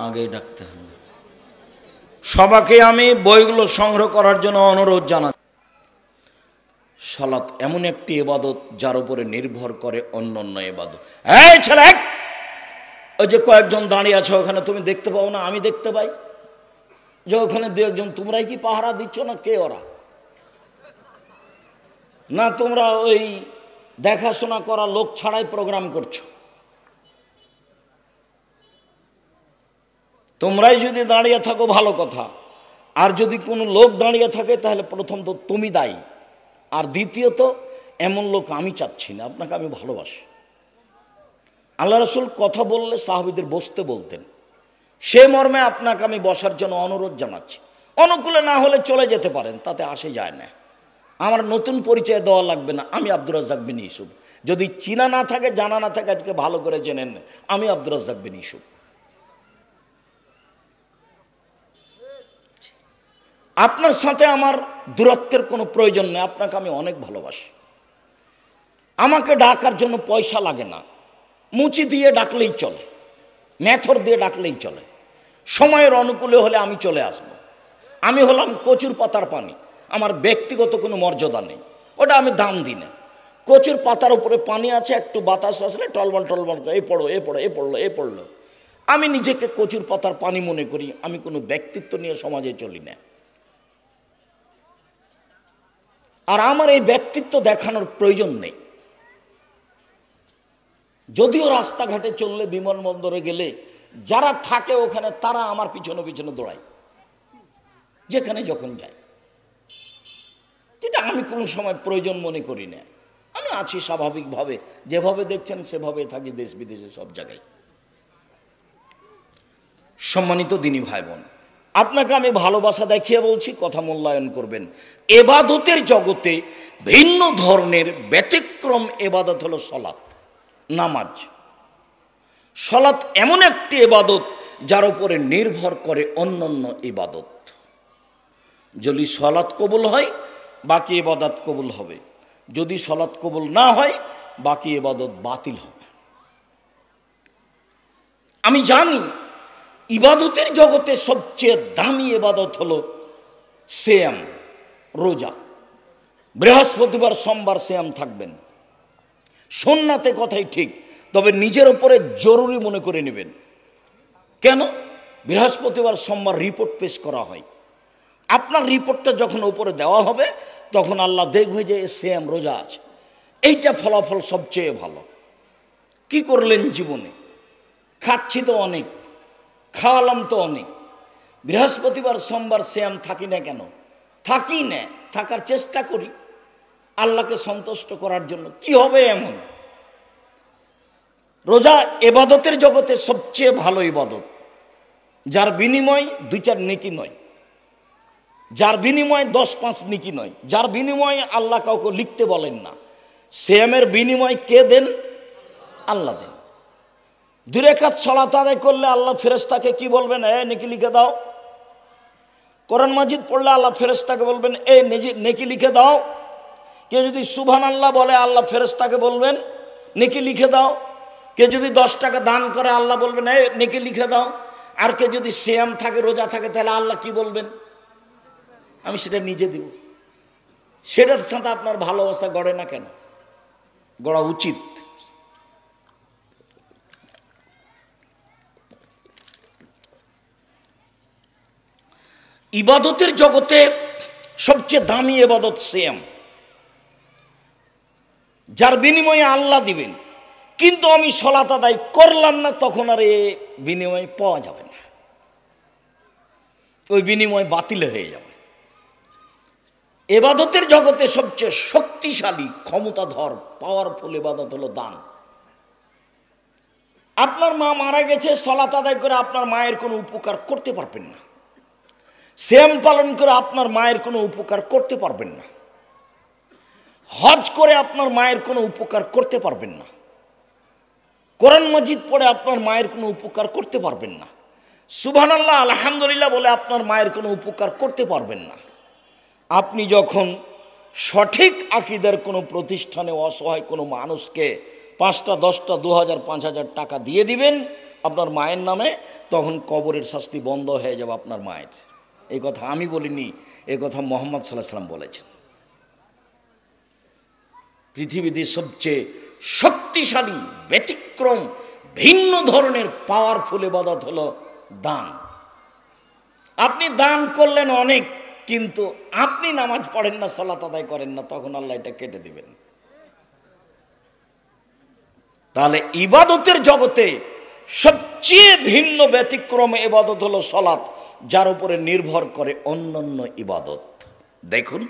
আগে ডাকতে হবে। সবাইকে আমি বইগুলো সংগ্রহ করার জন্য অনুরোধ জানাচ্ছি। সালাত এমন একটি ইবাদত যার উপরে নির্ভর করে অন্যান্য ইবাদত। এই ছেলে, ওই যে কয়েকজন দাঁড়িয়ে আছে ওখানে, তুমি দেখতে পাও না? আমি দেখতে পাই যে ওখানে দু একজন। তোমরাই কি পাহারা দিচ্ছ না কে ওরা? না তোমরা ওই দেখাশোনা করা লোক ছাড়াই প্রোগ্রাম করছো? তোমরাই যদি দাঁড়িয়ে থাকো ভালো কথা, আর যদি কোনো লোক দাঁড়িয়ে থাকে তাহলে প্রথম তো তুমি দায়ী, আর দ্বিতীয়ত এমন লোক আমি চাচ্ছি না। আপনাকে আমি ভালোবাসি। আল্লাহ রাসূল কথা বললে সাহাবীদের বসতে বলতেন, সে মর্মে আপনাকে আমি বসার জন্য অনুরোধ জানাচ্ছি। অনুকূলে না হলে চলে যেতে পারেন, তাতে আসে যায় না। আমার নতুন পরিচয় দেওয়া লাগবে না। আমি আব্দুর রাজ্জাক বিন ইউসুফ। যদি চিনা না থাকে, জানা না থাকে, আজকে ভালো করে জেনেন, আমি আব্দুর রাজ্জাক বিন ইউসুফ। আপনার সাথে আমার দূরত্বের কোনো প্রয়োজন নেই। আপনাকে আমি অনেক ভালোবাসি। আমাকে ডাকার জন্য পয়সা লাগে না, মুচি দিয়ে ডাকলেই চলে, মেথর দিয়ে ডাকলেই চলে। সময়ের অনুকূলে হলে আমি চলে আসব। আমি হলাম কচুর পাতার পানি, আমার ব্যক্তিগত কোনো মর্যাদা নেই, ওটা আমি দাম দিই না। কচুর পাতার উপরে পানি আছে, একটু বাতাস আসলে টলবল টলবল করে এ পড়ো এ পড়ো এ পড়লো এ পড়লো। আমি নিজেকে কচুর পাতার পানি মনে করি। আমি কোনো ব্যক্তিত্ব নিয়ে সমাজে চলি না। আর আমার এই ব্যক্তিত্ব দেখানোর প্রয়োজন নেই। যদিও রাস্তাঘাটে চললে, বিমানবন্দরে গেলে যারা থাকে ওখানে, তারা আমার পিছনে পিছনে দৌড়ায়, যেখানে যখন যায়। যেটা আমি কোনো সময় প্রয়োজন মনে করি না। আমি আছি স্বাভাবিকভাবে, যেভাবে দেখছেন সেভাবে থাকি, দেশ বিদেশে সব জায়গায়। সম্মানিত দিনী ভাই বোন, আপনাকে আমি ভালোবাসা দেখিয়ে বলছি, কথা মূল্যায়ন করবেন। এবাদতের জগতে ভিন্ন ধরনের ব্যতিক্রম এবাদত হলো সলাত, নামাজ। সলাত এমন একটি এবাদত যার উপরে নির্ভর করে অন্যান্য ইবাদত। যদি সলাত কবুল হয়, বাকি ইবাদত কবুল হবে। যদি সলাত কবুল না হয়, বাকি ইবাদত বাতিল হবে। আমি জানি ইবাদতের জগতে সবচেয়ে দামি ইবাদত হলো সিয়াম, রোজা। বৃহস্পতিবার সোমবার সিয়াম থাকবেন। সুন্নাতে কথাই ঠিক, তবে নিজের উপরে জরুরি মনে করে নেবেন। কেন? বৃহস্পতিবার সোমবার রিপোর্ট পেশ করা হয়। আপনার রিপোর্টটা যখন উপরে দেওয়া হবে, তখন আল্লাহ দেখবে যে সিয়াম, রোজা আছে। এইটা ফলাফল সবচেয়ে ভালো। কি করলেন জীবনে? খাচ্ছি তো অনেক, খাওয়ালাম তো অনেক। বৃহস্পতিবার সোমবার সিয়াম থাকি না কেন? থাকি না, থাকার চেষ্টা করি আল্লাহকে সন্তুষ্ট করার জন্য। কি হবে এমন? রোজা ইবাদতের জগতে সবচেয়ে ভালো ইবাদত, যার বিনিময় 2-4 নেকি নয়, যার বিনিময়ে 10-5 নেকি নয়, যার বিনিময়ে আল্লাহ কাউকে লিখতে বলেন না। সিয়ামের বিনিময় কে দেন? আল্লাহ দেন। 2 রাকাত সালাত আদায় করলে আল্লাহ ফেরেশতাকে কি বলবেন? এ নেকি লিখে দাও। কোরআন মাজিদ পড়লে আল্লাহ ফেরেশতাকে বলবেন এ নেকি লিখে দাও। কেউ যদি সুবহানাল্লাহ বলে, আল্লাহ ফেরেশতাকে বলবেন নেকি লিখে দাও। কেউ যদি 10 টাকা দান করে, আল্লাহ বলবেন এ নেকি লিখে দাও। আর কেউ যদি সিয়াম থাকে, রোজা থাকে, তাহলে আল্লাহ কি বলবেন? আমি সেটা নিজে দিব। সেটার সাথে আপনার ভালোবাসা গড়ে না কেন? গড়া উচিত। ইবাদতের জগতে সবচেয়ে দামি ইবাদত সিয়াম। যার বিনিময়ে আল্লাহ দিবেন, কিন্তু আমি সলাত আদায় করলাম না, তখন আর এ বিনিময় পাওয়া যাবে না, ওই বিনিময় বাতিল হয়ে যাবে। এবাদতের জগতে সবচেয়ে শক্তিশালী ক্ষমতাধর পাওয়ারফুল এবাদত হলো দান। আপনার মা মারা গেছে, সলাত আদায় করে আপনার মায়ের কোনো উপকার করতে পারবেন না, সিয়াম পালন করে আপনার মায়ের কোনো উপকার করতে পারবেন না, হজ করে আপনার মায়ের কোনো উপকার করতে পারবেন না, কোরআন মাজিদ পড়ে আপনার মায়ের কোনো উপকার করতে পারবেন না, সুবহানাল্লাহ আলহামদুলিল্লাহ বলে আপনার মায়ের কোনো উপকার করতে পারবেন না। আপনি যখন সঠিক আকীদার কোনো প্রতিষ্ঠানে অসহায় কোনো মানুষকে 5টা 10টা 2000 5000 টাকা দিয়ে দিবেন আপনার মায়ের নামে, তখন কবরের শাস্তি বন্ধ হয়ে যাবে আপনার মায়ের। এই কথা আমি বলিনি, এই কথা মুহাম্মদ সাল্লাল্লাহু আলাইহি ওয়াসাল্লাম বলেছেন। পৃথিবীতে সবচেয়ে শক্তিশালী ব্যতিক্রম ভিন্ন ধরনের পাওয়ারফুল ইবাদত হলো দান। আপনি দান করলেন অনেক, কিন্তু আপনি নামাজ পড়েন না, সালাত আদায় করেন না, তখন আল্লাহ এটা কেটে দিবেন। তাহলে ইবাদতের জগতে সবচেয়ে ভিন্ন ব্যতিক্রম ইবাদত হলো সালাত, যার উপরে নির্ভর করে অন্যান্য ইবাদত। দেখুন,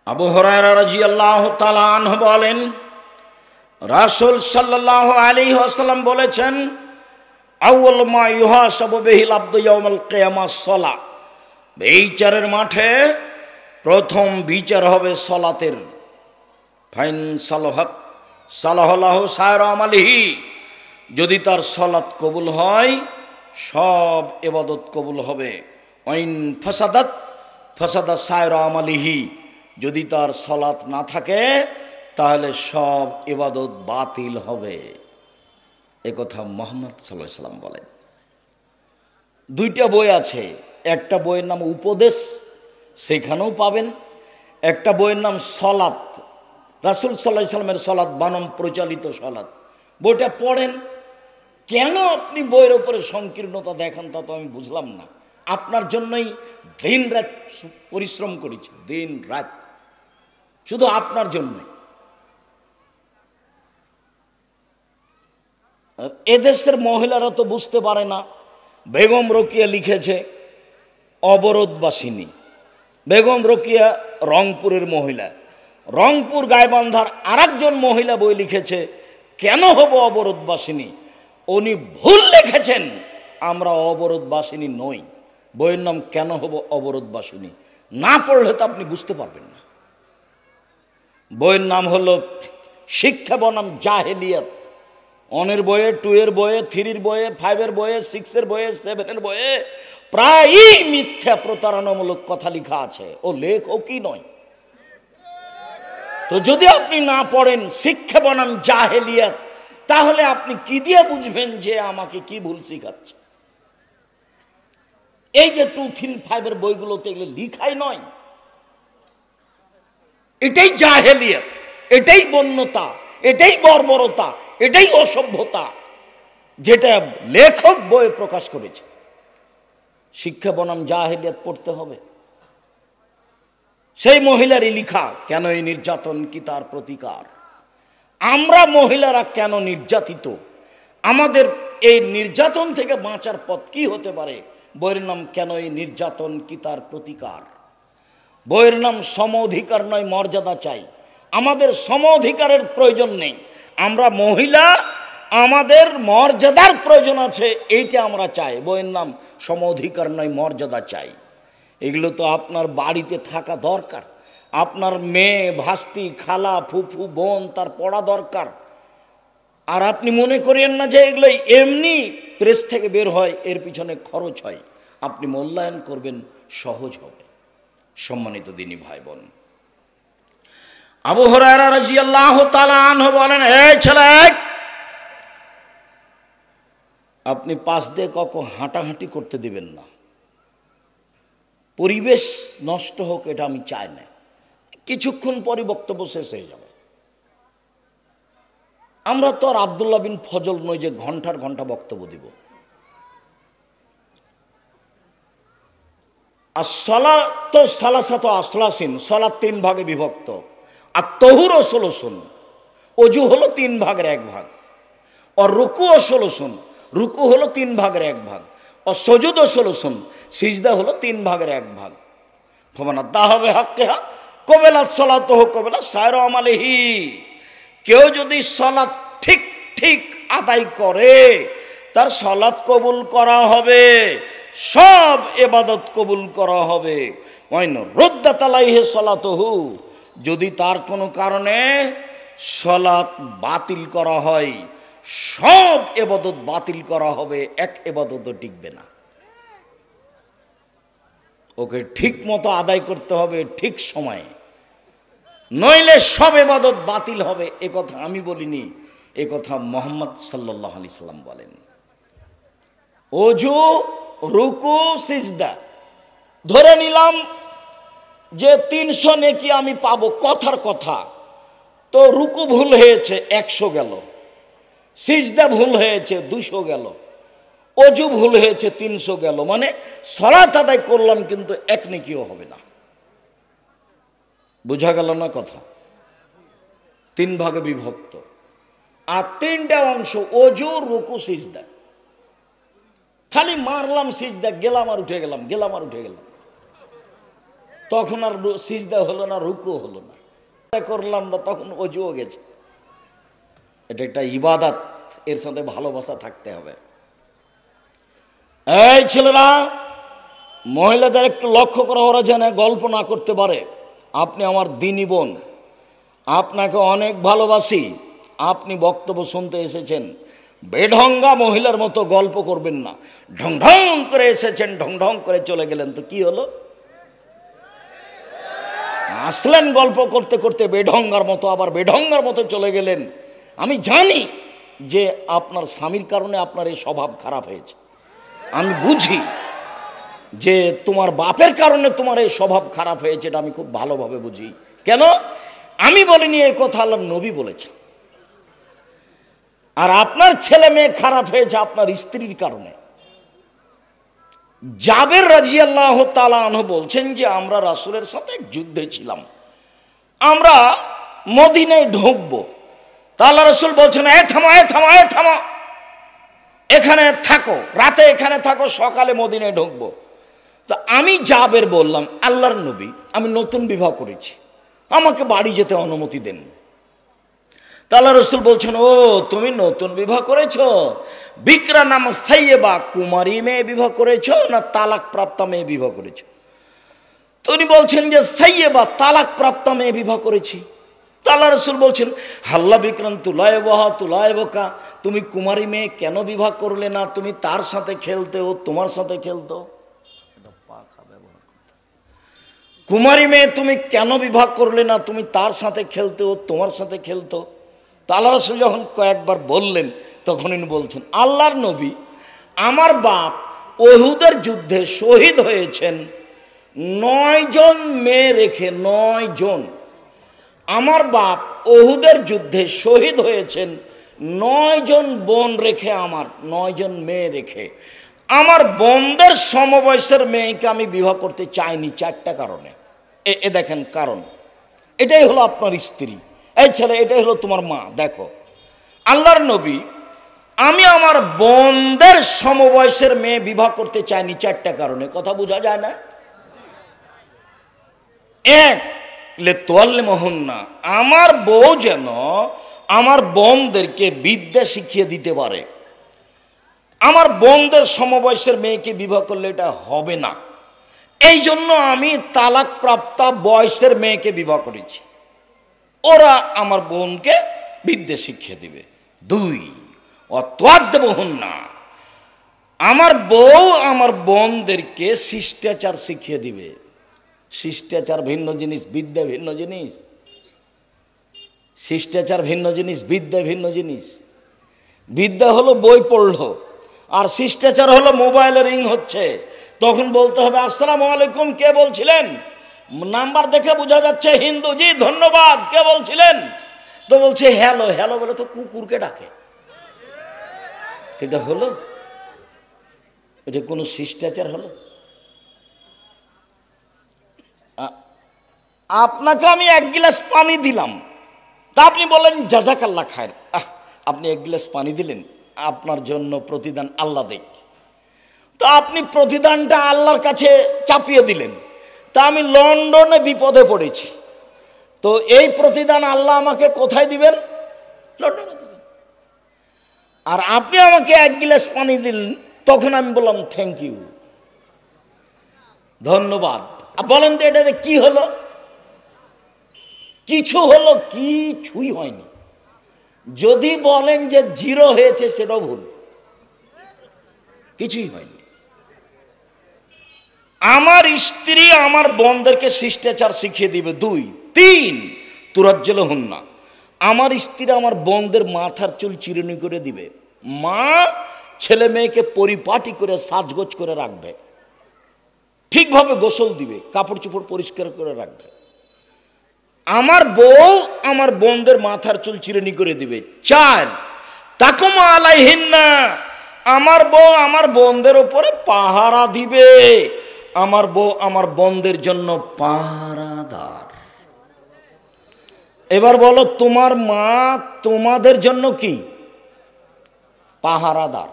আবু হুরায়রা রাদিয়াল্লাহু তাআলা আনহু বলেন, রাসূল সাল্লাল্লাহু আলাইহি ওয়াসাল্লাম বলেছেন, আউয়াল মা ইউহাসাবু বিহিল আবদু ইয়াউমাল কিয়ামাহ সালাহ। বিচারের মাঠে প্রথম বিচার হবে সালাতের। ফাইন সালাহাত সালাহু সায়রা আমালিহি, যদি তার সালাত কবুল হয় সব ইবাদত কবুল হবে। ওয়াইন ফাসাদাত ফাসাদা সায়রা আমালিহি, যদি তার সালাত না থাকে তাহলে সব ইবাদত বাতিল হবে। এ কথা মুহাম্মদ সাল্লাল্লাহু আলাইহি ওয়াসাল্লাম বলেন। 2টা বই আছে, একটা বইয়ের নাম উপদেশ, সেখানেও পাবেন। একটা বইয়ের নাম সলাত, রাসূল সাল্লাল্লাহু আলাইহি ওয়াসাল্লামের সলাত বানাম প্রচলিত সলাত। বইটা পড়েন। কেন আপনি বইয়ের উপরে সংকীর্ণতা দেখান তা তো আমি বুঝলাম না। আপনার জন্যই দিন রাত পরিশ্রম করেছি, দিন রাত, শুধু আপনার জন্যই। এদেশের মহিলারা তো বুঝতে পারে না। বেগম রোকিয়া লিখেছে অবরোধবাসিনী। বেগম রোকিয়া রংপুরের মহিলা। রংপুর গাইবান্ধার আরেকজন মহিলা বই লিখেছে কেন হব অবরোধবাসিনী। উনি ভুল লিখেছেন, আমরা অবরোধবাসিনী নই। বইয়ের নাম কেন হব অবরোধবাসিনী। না পড়লে তো আপনি বুঝতে পারবেন না। বইয়ের নাম হলো শিক্ষা বনাম জাহেলিয়াত। 1 বইয়ে, 2 বইয়ে, 3 বইয়ে, 5 বইয়ে, 6 বইয়ে, 7 বইয়ে প্রায়ই মিথ্যা প্রতারণামূলক কথা লেখা আছে। ও লেখকই নয়। তো যদি আপনি না পড়েন শিক্ষা বনাম জাহেলিয়াত, তাহলে আপনি কি দিয়ে বুঝবেন যে আমাকে কি ভুল শিখাচ্ছে? এই যে 2, 3, 5 বইগুলোতে এগুলো লিখাই নয়। এটাই জাহেলিয়াত, এটাই বন্যতা, এটাই বর্বরতা, এটাই অসভ্যতা, যেটা লেখক বইয়ে প্রকাশ করেছে। শিক্ষা বনাম জাহেলিয়াত পড়তে হবে। সেই মহিলারই লিখা কেন এই নির্যাতন কি তার প্রতিকার। আমরা মহিলারা কেন নির্যাতিত, আমাদের এই নির্যাতন থেকে বাঁচার পথ কি হতে পারে। বইয়ের নাম কেন এই নির্যাতন কি তার প্রতিকার। বইয়ের নাম সম অধিকার নয়, মর্যাদা চাই। আমাদের সম অধিকারের প্রয়োজন নেই। আমরা মহিলা, আমাদের মর্যাদার প্রয়োজন আছে, এইটা আমরা চাই। বইয়ের নাম সম অধিকার নয়, মর্যাদা চাই। এগুলো তো আপনার বাড়িতে থাকা দরকার। আপনার মেয়ে, ভাস্তি, খালা, ফুফু, বোন তার পড়া দরকার। আর আপনি মনে করেন না যে এগুলো এমনি প্রেস থেকে বের হয়, এর পিছনে খরচ হয়। আপনি মূল্যায়ন করবেন, সহজ হবে। সম্মানিত দিনী ভাই বোন, আবু হুরায়রা রাদিয়াল্লাহু তাআলা আনহু বলেন, এই ছেলে, আপনি পাশ দিয়ে কখনো হাঁটাহাঁটি করতে দিবেন না। পরিবেশ নষ্ট হোক এটা আমি চাই না। কিছুক্ষণ পরই বক্তব্য শেষ হয়ে যাবে। আমরা তো আর আব্দুল্লাহ বিন ফজল নই যে ঘন্টার ঘন্টা বক্তব্য দিব। আর সালাত সালাসাত আসলাসিন, সালাত 3 ভাগে বিভক্ত। আর তহুরও 16 শূন, অজু হলো 3 ভাগের 1 ভাগ, আর রুকুও 16 শূন, রুকু হলো 3 ভাগের 1 ভাগ, আর সজুদও 16 শূন, সিজদা হলো 3 ভাগের 1 ভাগ। ফমানা দাহাবে হাক্কেহা কবেলাত সলাতহু কবেলা সায়র আমালিহি, কেউ যদি সলাত ঠিক ঠিক আদায় করে তার সলাত কবুল করা হবে, সব ইবাদত কবুল করা হবে। ওয়াইন রদ্দাত আলাইহি সলাতহু, যদি তার কোনো কারণে সলাত বাতিল করা হয়, সব ইবাদত বাতিল করা হবে, এক ইবাদতও টিকবে না। ওকে ঠিক মতো আদায় করতে হবে ঠিক সময়ে, নইলে সব ইবাদত বাতিল হবে। এ কথা আমি বলিনি, এ কথা মুহাম্মদ সাল্লাল্লাহু আলাইহি সাল্লাম বলেন। অজু, রুকু, সিজদা, ধরে নিলাম যে 300 নেকি আমি পাবো, কথার কথা। তো রুকু ভুল হয়েছে 100 গেল, সিজদা ভুল হয়েছে 200 গেল, অজু ভুল হয়েছে 300 গেল, মানে সালাত আদায় করলাম কিন্তু 1 নেকিও হবে না। বোঝা গেল না কথা? 3 ভাগে বিভক্ত, আর 3টা অংশ অজু, রুকু, সিজদা। খালি মারলাম সিজদা, গেলাম আর উঠে গেলাম, গেলাম আর উঠে গেলাম, তখন আর সিজদা হলো না, রুকু হলো না, করলাম না, তখন অজুও গেছে। এটা একটা ইবাদত, এর সাথে ভালোবাসা থাকতে হবে। এই ছেলেরা, মহিলাদের একটু লক্ষ্য করা, ওরা যেন গল্প না করতে পারে। আপনি আমার দিনী বোন, আপনাকে অনেক ভালোবাসি, আপনি বক্তব্য শুনতে এসেছেন, বেঢঙ্গা মহিলার মতো গল্প করবেন না। ঢং ঢং করে এসেছেন, ঢং ঢং করে চলে গেলেন, তো কি হলো? আসলেন গল্প করতে করতে বেঢঙ্গার মতো, আবার বেঢঙ্গার মতো চলে গেলেন। আমি জানি যে আপনার স্বামীর কারণে আপনার এই স্বভাব খারাপ হয়েছে, আমি বুঝি যে তোমার বাপের কারণে তোমার এই স্বভাব খারাপ হয়েছে, এটা আমি খুব ভালোভাবে বুঝি। কেন? আমি বলিনি, এই কথা আল্লাহর নবী বলেছে। আর আপনার ছেলে মেয়ে খারাপ হয়েছে আপনার স্ত্রীর কারণে। জাবের রাদিয়াল্লাহু তাআলা আনহু বলছেন যে আমরা রাসূলের সাথে যুদ্ধে ছিলাম, আমরা মদিনায় ঢুকবো, তা আল্লাহ রাসূল বলছেন, এ থামো, এ থামো, এ থামো, এখানে থাকো, রাতে এখানে থাকো, সকালে মদিনায় ঢুকবো। তো আমি জাবের বললাম, আল্লাহর নবী, আমি নতুন বিবাহ করেছি, আমাকে বাড়ি যেতে অনুমতি দেন। তা আল্লাহ রাসূল বলছেন, ও তুমি নতুন বিবাহ করেছো, বিকরা নাম সাইয়েবা, কুমারী মেয়ে বিবাহ করেছো না তালাক প্রাপ্তা মেয়ে বিবাহ করেছো? তো উনি বলছেন যে সাইয়েবা, তালাক প্রাপ্তা মেয়ে বিবাহ করেছি। তা আল্লাহ রাসূল বলছেন, হাল্লা বিক্রান তুলায়বহা তুলায়বকা, তুমি কুমারী মেয়ে কেন বিবাহ করলে না? তুমি তার সাথে খেলতে, ও তোমার সাথে খেলতো। কুমারী মেয়ে তুমি কেন বিবাহ করলে না? তুমি তার সাথে খেলতে, ও তোমার সাথে খেলতো। তা আল্লাহ রাসূল যখন কয়েকবার বললেন, তখন ইনি বলছেন, আল্লাহর নবী, আমার বাপ উহুদের যুদ্ধে শহীদ হয়েছেন 9 জন মেয়ে রেখে, 9 জন। আমার বাপ উহুদের যুদ্ধে শহীদ হয়েছেন 9 জন বোন রেখে, আমার 9 জন মেয়ে রেখে। আমার বোনদের সমবয়সের মেয়েকে আমি বিবাহ করতে চাইনি 4টা কারণে। এ দেখেন কারণ, এটাই হলো আপনার স্ত্রী। এই ছেলে, এটাই হলো তোমার মা। দেখো, আল্লাহর নবী, আমি আমার বোনদের সমবয়সের মেয়ে বিবাহ করতে চাইনি 4টা কারণে। কথা বোঝা যায় না? এক, লে তোয়াল্লে মোহন না, আমার বউ যেন আমার বোনদেরকে বিদ্যা শিখিয়ে দিতে পারে। আমার বোনদের সমবয়সের মেয়েকে বিবাহ করলে এটা হবে না, এই জন্য আমি তালাক প্রাপ্তা বয়সের মেয়েকে বিবাহ করেছি, ওরা আমার বোনকে বিদ্যা শিখিয়ে দিবে। 2, অত্যাদ্যবহন না, আমার বউ আমার বোনদেরকে শিষ্টাচার শিখিয়ে দিবে। শিষ্টাচার ভিন্ন জিনিস, বিদ্যা ভিন্ন জিনিস। শিষ্টাচার ভিন্ন জিনিস, বিদ্যা ভিন্ন জিনিস। বিদ্যা হলো বই পড়লো, আর শিষ্টাচার হলো মোবাইলে রিং হচ্ছে, তখন বলতে হবে আসসালামু আলাইকুম, কে বলছিলেন? নাম্বার দেখে বোঝা যাচ্ছে হিন্দু, জি ধন্যবাদ, কে বলছিলেন? তো বলছে হ্যালো। হ্যালো বলে তো কুকুরকে ডাকে, এটা হলো? এটা কোনো শিষ্টাচার হলো? আপনাকে আমি 1 গ্লাস পানি দিলাম, তা আপনি বলেন জাযাকাল্লাহ খায়ের। আপনি 1 গ্লাস পানি দিলেন, আপনার জন্য প্রতিদান আল্লাহ দেখ। তো আপনি প্রতিদানটা আল্লাহর কাছে চাপিয়ে দিলেন। তা আমি লন্ডনে বিপদে পড়েছি, তো এই প্রতিদান আল্লাহ আমাকে কোথায় দিবেন? লন্ডনে দিবেন। আর আপনি আমাকে 1 গ্লাস পানি দিলেন, তখন আমি বললাম থ্যাংক ইউ, ধন্যবাদ। বলেন তো এটাতে কি হলো? কিছু হলো? কিছুই হয়নি। যদি বলেন যে 0 হয়েছে, সেটাও ভুল, কিছুই হয়নি। আমার স্ত্রী আমার বোনদেরকে শিষ্টাচার শিখিয়ে দিবে। 2, 3 তুরাজ্জল হন না, আমার স্ত্রী আমার বোনদের মাথার চুল চিরুনি করে দিবে। মা ছেলে মেয়েকে পরিপাটি করে সাজগোজ করে রাখবে, ঠিকভাবে গোসল দিবে, কাপড় চোপড় পরিষ্কার করে রাখবে। আমার বউ আমার বোনদের মাথার চুল চিরুনি করে দিবে। 4 তাকুমা আলাইহিন্না, আমার বউ আমার বোনদের উপরে পাহারা দিবে। আমার বউ আমার বোনদের জন্য পাহারাদার। এবার বলো, তোমার মা তোমাদের জন্য কি? পাহারাদার।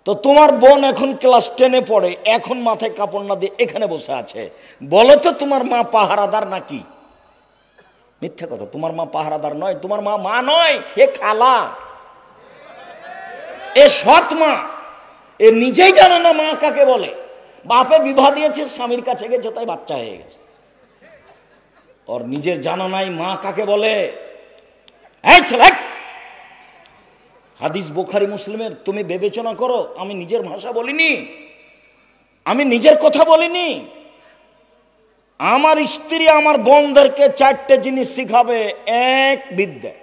তো তোমার বোন এখন ক্লাস 10-এ পড়ে, এখন মাথায় কাপড় না দিয়ে এখানে বসে আছে, বলো তো তোমার মা পাহারাদার নাকি? মিথ্যা কথা, তোমার মা পাহারাদার নয়। তোমার মা মা নয়, এ খালা, এ সৎ মা। এ নিজেই জানে না মা কাকে বলে। বাপে বিবাহ দিয়েছে, স্বামীর কাছে গেছে, তাই বাচ্চা হয়ে গেছে। ওর নিজের জানা নাই মা কাকে বলে। এই ছেলে, হাদিস বুখারী মুসলিমের, তুমি বিবেচনা করো। আমি নিজের ভাষা বলিনি, আমি নিজের কথা বলিনি। আমার স্ত্রী আমার বোনদেরকে 4টে জিনিস শিখাবে। 1 বিদ্যা।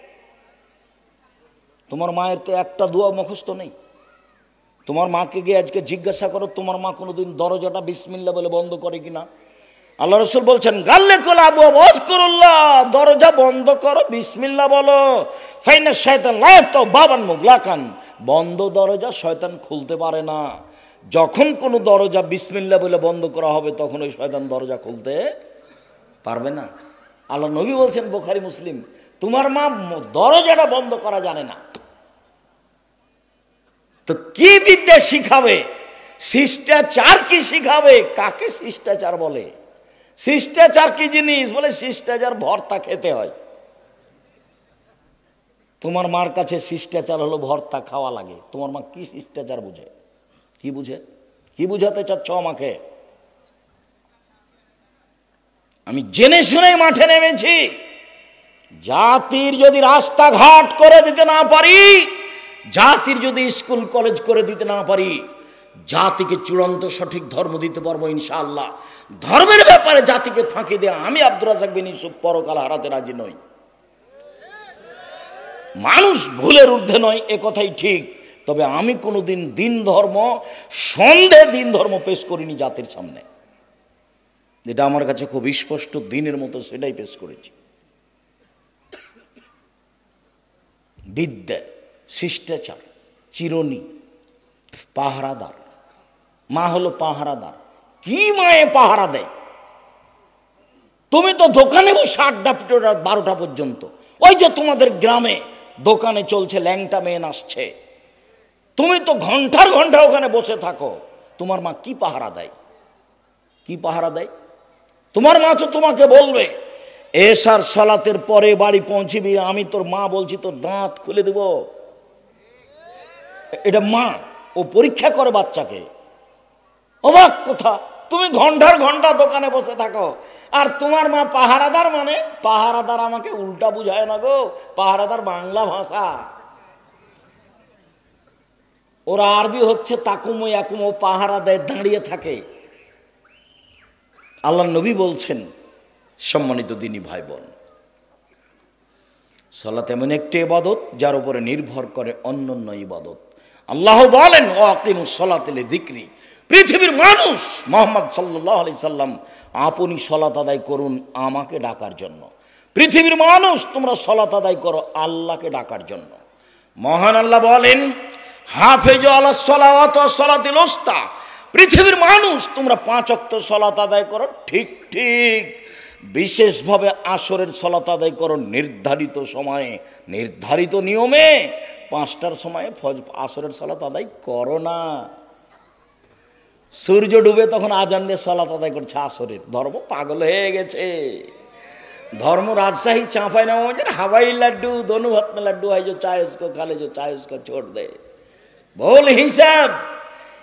তোমার মায়ের তো একটা দোয়া মুখস্থ নেই। তোমার মাকে গিয়ে আজকে জিজ্ঞাসা করো, তোমার মা কোনোদিন দরজাটা বিসমিল্লাহ বলে বন্ধ করে কিনা? আল্লাহ রাসূল বলছেন, গাল্লে কোল আবু ওয়াজকুরুল্লাহ, দরজা বন্ধ করো, বিসমিল্লাহ বলো। ফাইনা শায়তান লা ইয়াফতাহু বাবান মুগলাকান, বন্ধ দরজা শয়তান খুলতে পারে না। যখন কোনো দরজা বিসমিল্লাহ বলে বন্ধ করা হবে, তখন ওই শয়তান দরজা খুলতে পারবে না। আল্লাহ নবী বলছেন বুখারী মুসলিম, তোমার মা দরজাটা বন্ধ করা জানে না। তো কি বিদ্যা শিখাবে? শিষ্টাচার কি শিখাবে? কাকে শিষ্টাচার বলে? শিষ্টাচার কি জিনিস? বলে শিষ্টাচার ভর্তা খেতে হয়। তোমার মার কাছে শিষ্টাচার হলো ভর্তা খাওয়া লাগে। তোমার মা কি শিষ্টাচার বুঝে? কি বুঝে? কি বুঝাতে চাচ্ছ আমাকে? আমি জেনে শুনে মাঠে নেমেছি। জাতির যদি রাস্তাঘাট করে দিতে না পারি, জাতির যদি স্কুল কলেজ করে দিতে না পারি, জাতিকে চূড়ান্ত সঠিক ধর্ম দিতে পারবো ইনশাআল্লাহ। ধর্মের ব্যাপারে জাতিকে ফাঁকি দেয়া আমি আব্দুর রাজ্জাক বিন ইউসুফ পরকাল হারাতে রাজি নই। মানুষ ভুলের ঊর্ধ্বে নয়, এ কথাই ঠিক। তবে আমি কোনোদিন দিন ধর্ম সন্দেহে দিন ধর্ম পেশ করিনি জাতির সামনে। যেটা আমার কাছে খুব স্পষ্ট দিনের মতো, সেটাই পেশ করেছি। বিদ্যা, শিষ্টাচার, চিরুনি, পাহারাদার। মা হলো পাহারাদার। কি মায়ে পাহারা দেয়? তুমি তো দোকানে বসে 8টা 12টা পর্যন্ত। ওই যে তোমাদের গ্রামে দোকানে চলছে, ল্যাংটা মেয়ে আসছে, তুমি তো ঘন্টার ঘন্টা ওখানে বসে থাকো। তোমার মা কি পাহারা দেয়? কি পাহারা দেয়? তোমার মা তো তোমাকে বলবে, এশার সালাতের পরে বাড়ি পৌঁছিবি, আমি তোর মা বলছি তোর দাঁত খুলে দেব। এটা মা, ও পরীক্ষা করে বাচ্চাকে। অবাক কথা, তুমি ঘন্টার ঘন্টা দোকানে বসে থাকো, আর তোমার মা পাহারাদার। মানে পাহারাদার আমাকে উল্টা বুঝায় না গো, পাহারাদার বাংলা ভাষা, ওর আরবি হচ্ছে তাকুমো ইয়াকুমো, পাহারা দেয়, দাঁড়িয়ে থাকে। আল্লাহ নবী বলছেন, সম্মানিত দিনী ভাই বোন, সালাত এমন একটি ইবাদত যার উপরে নির্ভর করে অন্যান্য ইবাদত। আল্লাহ বলেন, ওয়াকিমুস সালাতা লিযিকরি, পৃথিবীর মানুষ মুহাম্মদ সাল্লাল্লাহু আলাইহি সাল্লাম আপনি সালাত আদায় করুন আমাকে ডাকার জন্য। পৃথিবীর মানুষ তোমরা সালাত আদায় করো আল্লাহকে ডাকার জন্য। মহান আল্লাহ বলেন, হাফিজু আলাস সালাওয়াতি ওয়াস সালাতিল উস্তা, পৃথিবীর মানুষ তোমরা 5 ওয়াক্ত সালাত আদায় করো ঠিক ঠিক। বিশেষভাবে আসরের সালাত আদায় করো নির্ধারিত সময়ে, নির্ধারিত নিয়মে। 5টার সময়ে আসরের সালাত আদায় করো না। সূর্য ডুবে তখন আজান দিয়ে সালাত আদায় করছে আসরের। ধর্ম পাগল হয়ে গেছে। धर्म राजशाही चांपाई ना हवाई लड्डू दोनों हाथ में लड्डू है, जो चाहे उसको खा ले, जो चाहे उसको छोड़ दे। बोल हिसाब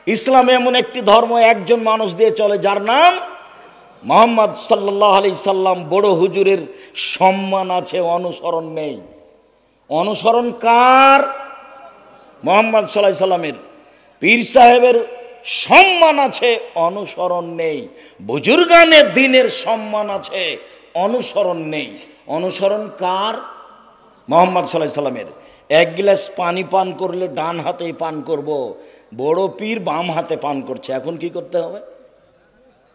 इस्लामे एमन एक धर्म एकजन मानुष दिए चले जार नाम मोहम्मद सल्लल्लाहु अलैहि सल्लाम। बड़ो हुजूरेर सम्मान आछे, अनुसरण नेই। अनुसरण कार? मोहम्मद सल्लल्लाहु अलैहि सल्लामेर। पीर साहेबेर सम्मान आछे, अनुसरण नेই। बुजुर्गाने दिनेर सम्मान आछे, अनुसरण नहीं। अनुसरण कार? मोहम्मद सल्लल्लाहु अलैहि सल्लामेर। एक गिलास पानी पान करले डान हाथे पान करब, बड़ो पीर बाम हाथे पान करছে। এখন কি করতে হবে?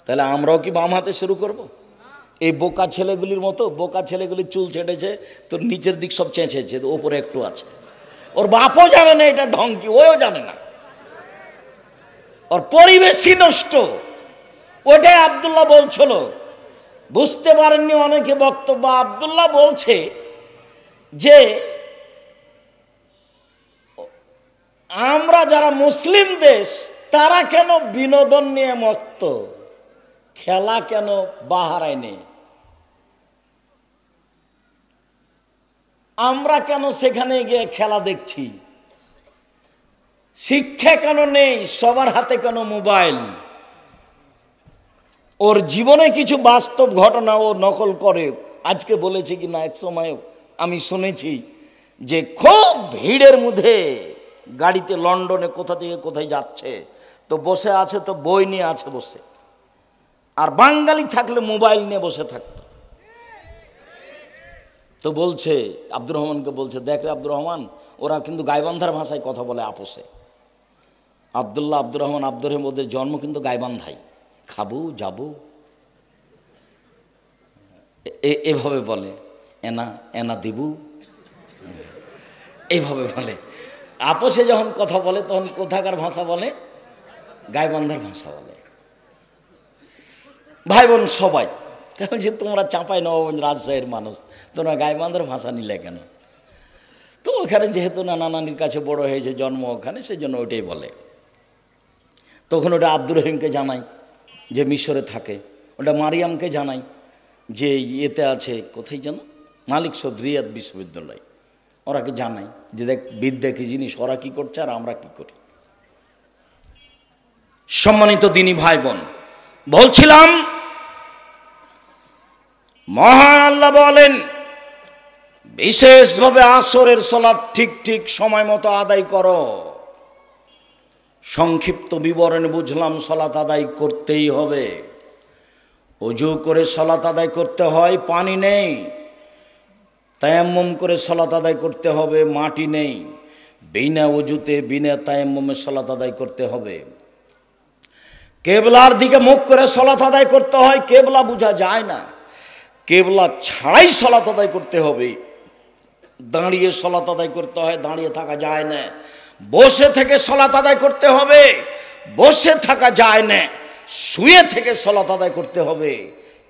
তাহলে আমরাও কি বাম হাতে শুরু করব? এই বোকা ছেলেগুলির মতো। বোকা ছেলেগুলি চুল ছেঁটেছে, তোর নিচের দিক সব চেঁচেছে, উপরে একটু আছে। ওর বাপও জানে না এটা ঢং কি, ওও জানে না। ওর পরিবেশই নষ্ট। ওটাই আব্দুল্লাহ বলছিল, বুঝতে পারেননি অনেকে বক্তব্য। আব্দুল্লাহ বলছে যে আমরা যারা মুসলিম দেশ তারা কেন বিনোদন নিয়ে মত্ত, খেলা কেন বাহারায় নেই, আমরা কেন সেখানে গিয়ে খেলা দেখছি, শিক্ষা কেন নেই, সবার হাতে কেন মোবাইল। ওর জীবনে কিছু বাস্তব ঘটনা ও নকল করে। আজকে বলেছে কি না, এক সময় আমি শুনেছি যে খুব ভিড়ের মধ্যে গাড়িতে লন্ডনে কোথা থেকে কোথায় যাচ্ছে, তো বসে আছে, তো বই নিয়ে আছে বসে, আর বাঙালি থাকলে মোবাইল নিয়ে বসে থাকতো। তো বলছে আব্দুর রহমানকে, বলছে দেখ রে আব্দুর রহমান, ওরা কিন্তু গাইবান্ধার ভাষায় কথা বলে আপোষে। আব্দুল্লাহ আব্দুর রহমান আব্দুর রহিম, ওদের জন্ম কিন্তু গাইবান্ধাই। খাবো যাবো এভাবে বলে, এনা এনা দিবু এইভাবে বলে। আপোষে যখন কথা বলে তখন কোথাকার ভাষা বলে? গাইবান্ধার ভাষা বলে। ভাই বোন সবাই, কারণ যে তোমরা চাঁপাই নবাবগঞ্জ রাজশাহীর মানুষ, তোমরা গাইবান্ধার ভাষা নিলে কেন? তো ওখানে যেহেতু নানা নানির কাছে বড় হয়েছে, জন্ম ওখানে, সেই জন্য ওইটাই বলে। তখন ওটা আব্দুর রহিমকে জানাই যে মিশরে থাকে, ওটা মারিয়ামকে জানাই যে ইয়েতে আছে, কোথায় জানো, মালিক সৌদ রিয়াদ বিশ্ববিদ্যালয়। ওরাকে জানাই যে দেখ বিদ্যা কি জিনিস, ওরা কি করছে আর আমরা কি করি। সম্মানিত দিনী ভাই বোন, বলছিলাম মহান আল্লাহ বলেন বিশেষভাবে আসরের সালাত ঠিক ঠিক সময় মতো আদায় করো। সংক্ষিপ্ত বিবরণে বুঝলাম সালাত আদায় করতেই হবে। ওযু করে সালাত আদায় করতে হয়, পানি নেই। তায়াম্মুম করে সালাত আদায় করতে হবে, মাটি নেই। বিনা ওযুতে বিনা তায়াম্মুমে সালাত আদায় করতে হবে। কেবলার দিকে মুখ করে সালাত আদায় করতে হয়। কেবলা বোঝা যায় না, কেবলা ছাড়াই সালাত আদায় করতে হবে। দাঁড়িয়ে সালাত আদায় করতে হয়, দাঁড়িয়ে থাকা যায় না। বসে থেকে সালাত আদায় করতে হবে, বসে থাকা যায় না। শুয়ে থেকে সালাত আদায় করতে হবে,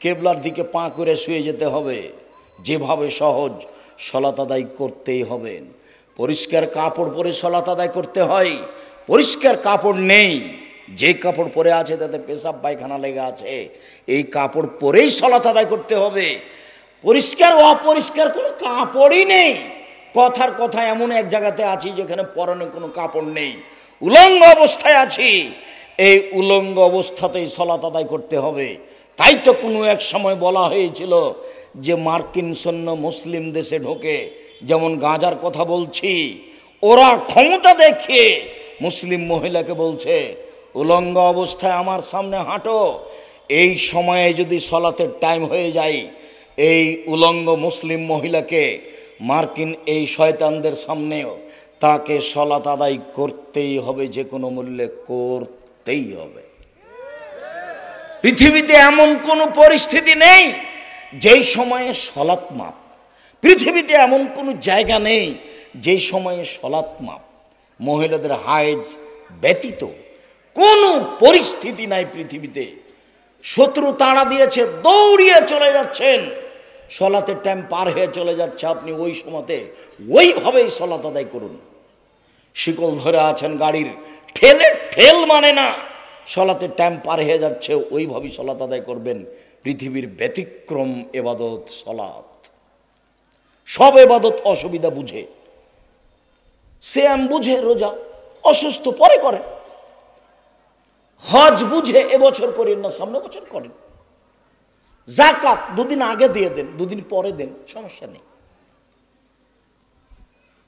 কেবলার দিকে পা করে শুয়ে যেতে হবে। যেভাবে সহজ, সালাত আদায় করতেই হবে। পরিষ্কার কাপড় পরে সালাত আদায় করতে হয়। পরিষ্কার কাপড় নেই, যে কাপড় পরে আছে তাতে পেশাব পায়খানা লেগে আছে, এই কাপড় পরেই সালাত আদায় করতে হবে। পরিষ্কার অপরিষ্কার কোনো কাপড়ই নেই। কথার কথা এমন এক জায়গাতে আছি যেখানে পরনে কোনো কাপড় নেই, উলঙ্গ অবস্থায় আছি। এই উলঙ্গ অবস্থাতেই সালাত আদায় করতে হবে। তাই তো কোনো এক সময় বলা হয়েছিল যে মার্কিন সৈন্য মুসলিম দেশে ঢোকে, যেমন গাঁজার কথা বলছি, ওরা ক্ষমতা দেখিয়ে মুসলিম মহিলাকে বলছে উলঙ্গ অবস্থায় আমার সামনে হাঁটো। এই সময়ে যদি সালাতের টাইম হয়ে যায়, এই উলঙ্গ মুসলিম মহিলাকে মার্কিন এই শয়তানদের সামনেও তাকে সালাত আদায় করতেই হবে, যে কোনো মূল্যে করতেই হবে। পৃথিবীতে এমন কোনো পরিস্থিতি নেই যেই সময়ে সালাত মাপ। পৃথিবীতে এমন কোনো জায়গা নেই যেই সময়ে সালাত মাপ। মহিলাদের হায়েজ ব্যতীত কোনো পরিস্থিতি নাই পৃথিবীতে। শত্রু তাড়া দিয়েছে, দৌড়িয়ে চলে যাচ্ছেন, সলাতের টাইম পার হয়ে চলে যাচ্ছে, আপনি ওই সময়তে ওইভাবেই সলাত আদায় করুন। শিকল ধরে আছেন গাড়ির, ঠেলে ঠেল মানে না, সলাতের টাইম পার হয়ে যাচ্ছে, ওইভাবেই সলাত আদায় করবেন। পৃথিবীর ব্যতিক্রম এবাদত সলাত। সব এবাদত অসুবিধা বুঝে, সিয়াম বুঝে, রোজা অসুস্থ পরে করেন, হজ বুঝে এবছর করেন না সামনে বছর করেন, যাকাত দুদিন আগে দিয়ে দেন, দুদিন পরে দেন, সমস্যা নেই।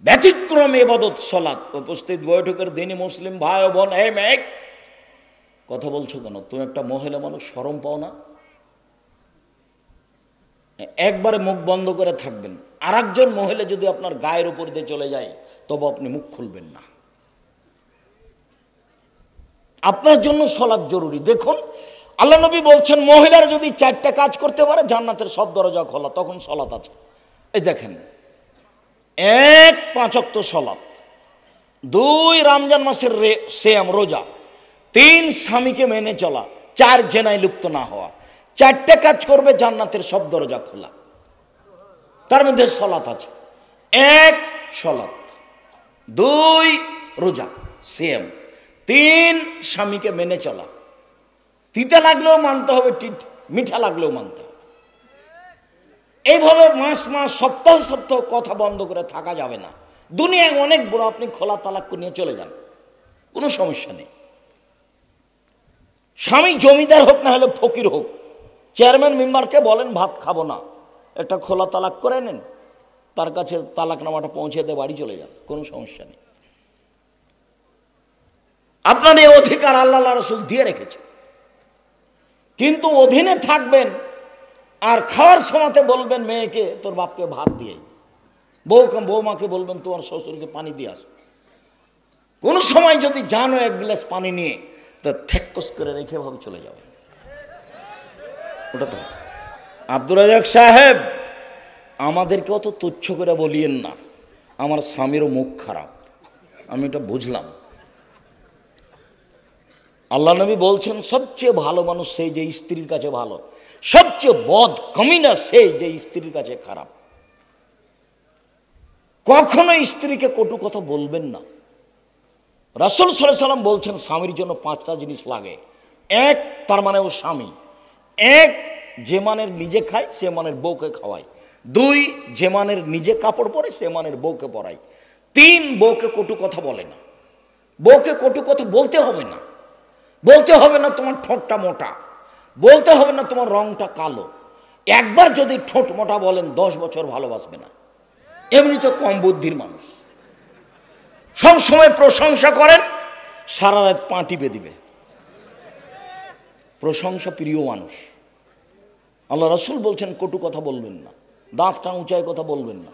ব্যতিক্রম এবাদত সলাত। উপস্থিত বৈঠকের দিনই মুসলিম ভাই ও বোন, এই মেঘ কথা বলছো কেন? তুমি একটা মহিলা মানুষ, শরম পাও না? একবারে মুখ বন্ধ করে থাকবেন। আর একজন মহিলা যদি আপনার গায়ের উপর দিয়ে চলে যায়, তবে আপনি মুখ খুলবেন না। আপনার জন্য সলাৎ জরুরি। দেখুন আল্লাহ নবী বলছেন, মহিলারা যদি 4টা কাজ করতে পারে জান্নাতের সব দরজা খোলা, তখন সলাৎ আছে। এই দেখেন, 1 5 ওয়াক্ত সলাৎ, 2 রমজান মাসের সিয়াম রোজা, 3 স্বামীকে মেনে চলা, 4 জেনায় লিপ্ত না হওয়া। 4টে কাজ করবে, জান্নাতের সব দরজা খোলা, তার মধ্যে সলাৎ আছে। 1 সলাৎ, 2 রোজা সিয়াম, 3 স্বামীকে মেনে চলা। তিতা লাগলেও মানতে হবে, মিঠা লাগলেও মানতে হবে। এইভাবে মাস মাস সপ্তাহ সপ্তাহ কথা বন্ধ করে থাকা যাবে না। দুনিয়ায় অনেক বড়, আপনি খোলা তালাক নিয়ে চলে যান, কোনো সমস্যা নেই। স্বামী জমিদার হোক না হলে ফকির হোক, চেয়ারম্যান মেম্বারকে বলেন ভাত খাবো না, একটা খোলা তালাক করে নেন, তার কাছে তালাকনামাটা পৌঁছে দিয়ে বাড়ি চলে যান, কোনো সমস্যা নেই। আপনার এই অধিকার আল্লাহ রাসূল দিয়ে রেখেছে। কিন্তু অধীনে থাকবেন আর খাওয়ার সময়তে বলবেন মেয়েকে তোর বাপকে ভাত দিয়ে, বৌমাকে বলবেন তোমার শ্বশুরকে পানি দিয়ে আস। কোন সময় যদি জানো 1 গ্লাস পানি নিয়ে, তা থেক্কস করে রেখে ভাবে চলে যাবে। ওটা তো আব্দুর রাজাক সাহেব, আমাদেরকে অত তুচ্ছ করে বলিয়েন না, আমার স্বামীরও মুখ খারাপ, আমি এটা বুঝলাম। আল্লাহ নবী বলছেন, সবচেয়ে ভালো মানুষ সেই যে স্ত্রীর কাছে ভালো, সবচেয়ে বদ কমিনা সেই যে স্ত্রীর কাছে খারাপ। কখনো স্ত্রীকে কটু কথা বলবেন না। রাসূল সাল্লাল্লাহু আলাইহি সাল্লাম বলছেন, স্বামীর জন্য 5টা জিনিস লাগে। 1, তার মানে ও স্বামী। 1, যে মানের নিজে খায় সে মানের বউকে খাওয়ায়। 2, যে মানের নিজে কাপড় পরে সে মানের বউকে পরায়। 3, বউকে কটু কথা বলে না। বউকে কটু কথা বলতে হবে না। বলতে হবে না তোমার ঠোঁটটা মোটা, বলতে হবে না তোমার রংটা কালো। একবার যদি ঠোঁট মোটা বলেন, 10 বছর ভালোবাসবে না। এমনি তো কম বুদ্ধির মানুষ, সব সময় প্রশংসা করেন, সারা রাত পা টিপে দিবে। প্রশংসা প্রিয় মানুষ। আল্লাহ রাসূল বলছেন কটু কথা বলবেন না, দাঁতটা উঁচায় কথা বলবেন না।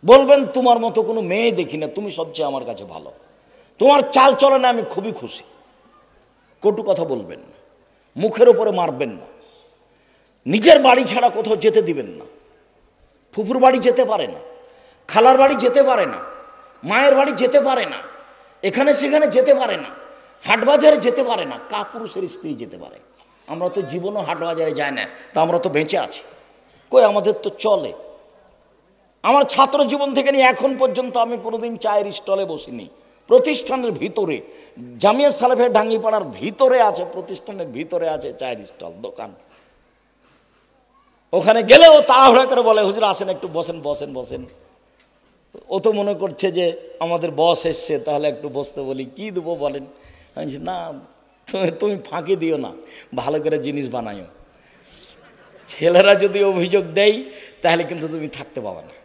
বলবেন তোমার মতো কোনো মেয়ে দেখি না, তুমি সবচেয়ে আমার কাছে ভালো, তোমার চাল চলনে আমি খুবই খুশি। কটু কথা বলবেন না, মুখের ওপরে মারবেন না, নিজের বাড়ি ছাড়া কোথাও যেতে দিবেন না। ফুফুর বাড়ি যেতে পারে না, খালার বাড়ি যেতে পারে না, মায়ের বাড়ি যেতে পারে না, এখানে সেখানে যেতে পারে না, হাটবাজারে যেতে পারে না। কাপুরুষের স্ত্রী যেতে পারে। আমরা তো জীবনও হাটবাজারে যাই না, তা আমরা তো বেঁচে আছি। কই, আমাদের তো চলে। আমার ছাত্র জীবন থেকে নিয়ে এখন পর্যন্ত আমি কোনোদিন চায়ের স্টলে বসিনি। প্রতিষ্ঠানের ভিতরে, জামিয়া সালেফের ডাঙ্গিপাড়ার ভিতরে আছে, প্রতিষ্ঠানের ভিতরে আছে চায়ের স্টল, দোকান। ওখানে গেলেও তাড়াহুড়া করে বলে, হুজুর আসেন একটু বসেন বসেন বসেন। ও তো মনে করছে যে আমাদের বস এসছে, তাহলে একটু বসতে বলি, কি দেবো বলেন। না, তুমি ফাঁকি দিও না, ভালো করে জিনিস বানাইও। ছেলেরা যদি অভিযোগ দেয় তাহলে কিন্তু তুমি থাকতে পাবে না।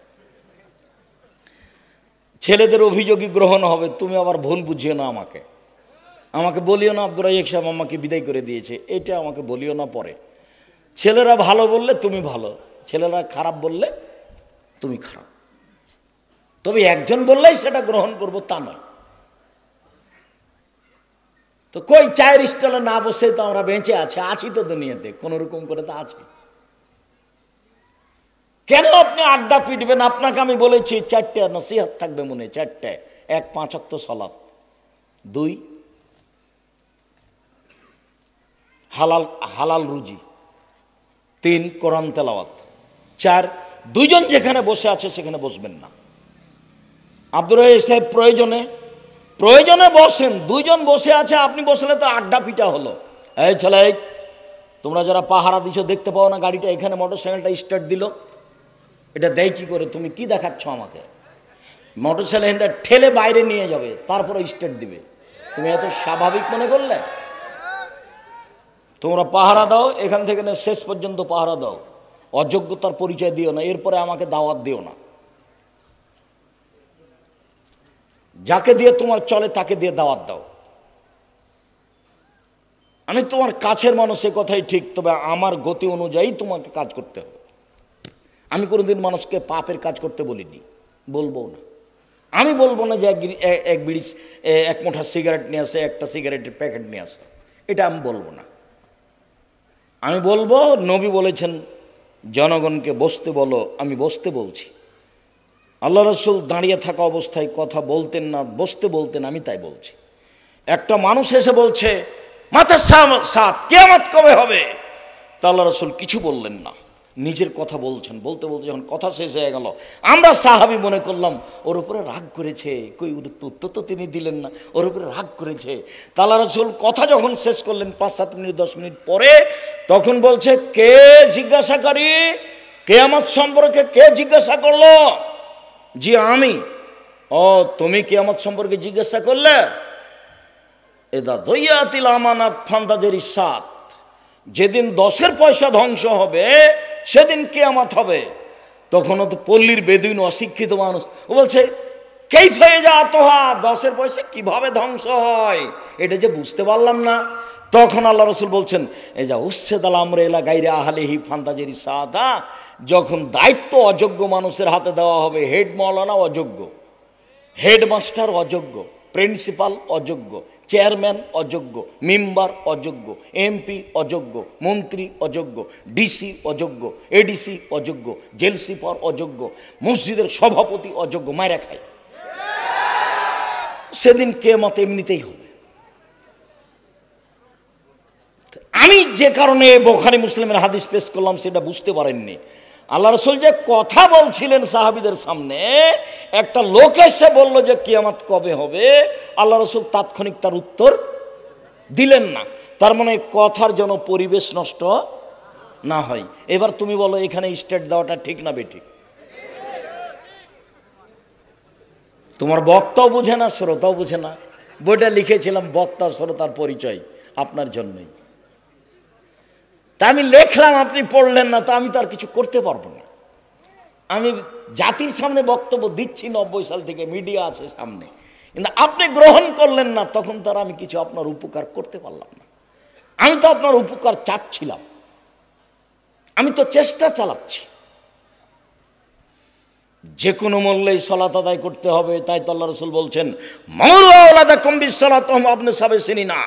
ছেলেদের অভিযোগই গ্রহণ হবে। তুমি আবার ভুল বুঝিও না, আমাকে বলিও না আব্দুর রাজ্জাক সাহেব আমাকে বিদায় করে দিয়েছে, এটা আমাকে বলিও না। পরে ছেলেরা ভালো বললে তুমি ভালো, ছেলেরা খারাপ বললে তুমি খারাপ। তবে একজন বললেই সেটা গ্রহণ করব তা নয়। তো কই, চায়ের স্টলে না বসে তো আমরা বেঁচে আছি তো দুনিয়াতে, কোন রকম করে তো আছি। কেন আপনি আড্ডা পিটবেন? আপনাকে আমি বলেছি 4টে নসিহত থাকবে মনে, 4টে। 1, 5 ওয়াক্ত সালাত, 2 হালাল হালাল রুজি। 3 কোরআন তেলাওয়াত। 4 দুইজন যেখানে বসে আছে সেখানে বসবেন না। আব্দুর রহিম সাহেব প্রয়োজনে বসেন, দুইজন বসে আছে আপনি বসলে তো আড্ডা পিটা হলো। এই ছেলে, তোমরা যারা পাহারা দিছো দেখতে পাও না গাড়িটা এখানে মোটরসাইকেলটা স্টার্ট দিল, এটা দেয় কি করে? তুমি কি দেখাচ্ছ আমাকে? মোটরসাইকেল ঠেলে বাইরে নিয়ে যাবে তারপরে স্টার্ট দিবে, তুমি এত স্বাভাবিক মনে করলে? তোমরা পাহারা দাও, এখান থেকে শেষ পর্যন্ত পাহারা দাও, অযোগ্যতার পরিচয় দিও না, এরপরে আমাকে দাওয়াত দিও না। যাকে দিয়ে তোমার চলে তাকে দিয়ে দাওয়াত দাও। আমি তোমার কাছের মানুষ, এ কথাই ঠিক, তবে আমার গতি অনুযায়ী তোমাকে কাজ করতে হবে। আমি কোনোদিন মানুষকে পাপের কাজ করতে বলিনি, বলবো না। আমি বলবো না যে এক বিড়ি এক মুঠা সিগারেট নিয়ে আসে, একটা সিগারেটের প্যাকেট নিয়ে আসে, এটা আমি বলবো না। আমি বলবো নবী বলেছেন জনগণকে বসতে বলো, আমি বসতে বলছি। আল্লাহ রসুল দাঁড়িয়ে থাকা অবস্থায় কথা বলতেন না, বসতে বলতেন, আমি তাই বলছি। একটা মানুষ এসে বলছে মাথার সাত কিয়ামত কবে হবে, তা আল্লাহ রসুল কিছু বললেন না, নিজের কথা বলছেন। বলতে বলতে যখন কথা শেষ হয়ে গেল, আমরা সাহাবী মনে করলাম ওর উপরে রাগ করেছে, কই উত্তর তো তিনি দিলেন না, ওর উপরে রাগ করেছে। তা আল্লাহ রসুল কথা যখন শেষ করলেন 5-7 মিনিট 10 মিনিট পরে, তখন বলছে কে জিজ্ঞাসাকারী, কিয়ামত সম্পর্কে কে জিজ্ঞাসা করলো? জি আমি। ও তুমি কিয়ামত সম্পর্কে জিজ্ঞাসা করলে? এদা দইয়াতিল আমানাত ফান্তাজের ইসাত, যেদিন 10 পয়সা ধ্বংস হবে সেদিন কিয়ামত হবে। তখনও তো পল্লীর বেদুইন অশিক্ষিত মানুষ, ও বলছে কাইফা জাতুহা, 10 পয়সা কিভাবে ধ্বংস হয় এটা যে বুঝতে পারলাম না। তখন আল্লাহ রসুল বলছেন এই যা উচ্ছেদাল আমরে এলা গাইরে আহলিহি ফান্তাজের ইসাতা, যখন দায়িত্ব অযোগ্য মানুষের হাতে দেওয়া হবে, হেড মৌলানা অযোগ্য, হেডমাস্টার অযোগ্য, প্রিন্সিপাল অযোগ্য, চেয়ারম্যান অযোগ্য, মেম্বার অযোগ্য, এমপি অযোগ্য, মন্ত্রী অযোগ্য, ডিসি অযোগ্য, এডিসি অযোগ্য, জেল সুপার অযোগ্য, মসজিদের সভাপতি অযোগ্য, মায়েরা খায়। সেদিন কিয়ামত এমনিতেই হবে। আমি যে কারণে বুখারী মুসলিমের হাদিস পেশ করলাম সেটা বুঝতে পারেননি। আল্লাহ রসুল যে কথা বলছিলেন সাহাবীদের সামনে, একটা লোক এসে বলল যে কিয়ামত কবে হবে, আল্লাহ রসুল তাৎক্ষণিক তার উত্তর দিলেন না। তার মানে কথার যেন পরিবেশ নষ্ট না হয়। এবার তুমি বলো এখানে স্টেট দেওয়াটা ঠিক না বেঠিক? তোমার বক্তাও বুঝে না, শ্রোতাও বুঝে না। বইটা লিখেছিলাম বক্তা শ্রোতার পরিচয় আপনার জন্যই, তা আমি লেখলাম, আপনি পড়লেন না, তা আমি তো আর কিছু করতে পারবো না। আমি জাতির সামনে বক্তব্য দিচ্ছি 90 সাল থেকে, মিডিয়া আছে সামনে, কিন্তু আপনি গ্রহণ করলেন না, তখন তো আর আমি কিছু আপনার উপকার করতে পারলাম না। আমি তো আপনার উপকার চাচ্ছিলাম, আমি তো চেষ্টা চালাচ্ছি। যে কোনো মূল্যেই সালাত আদায় করতে হবে, তাই তো আল্লাহ রাসূল বলছেন মারু আওলাদাকুম বিসসালাতিহিম আবনা সাবঈ সিনিনা,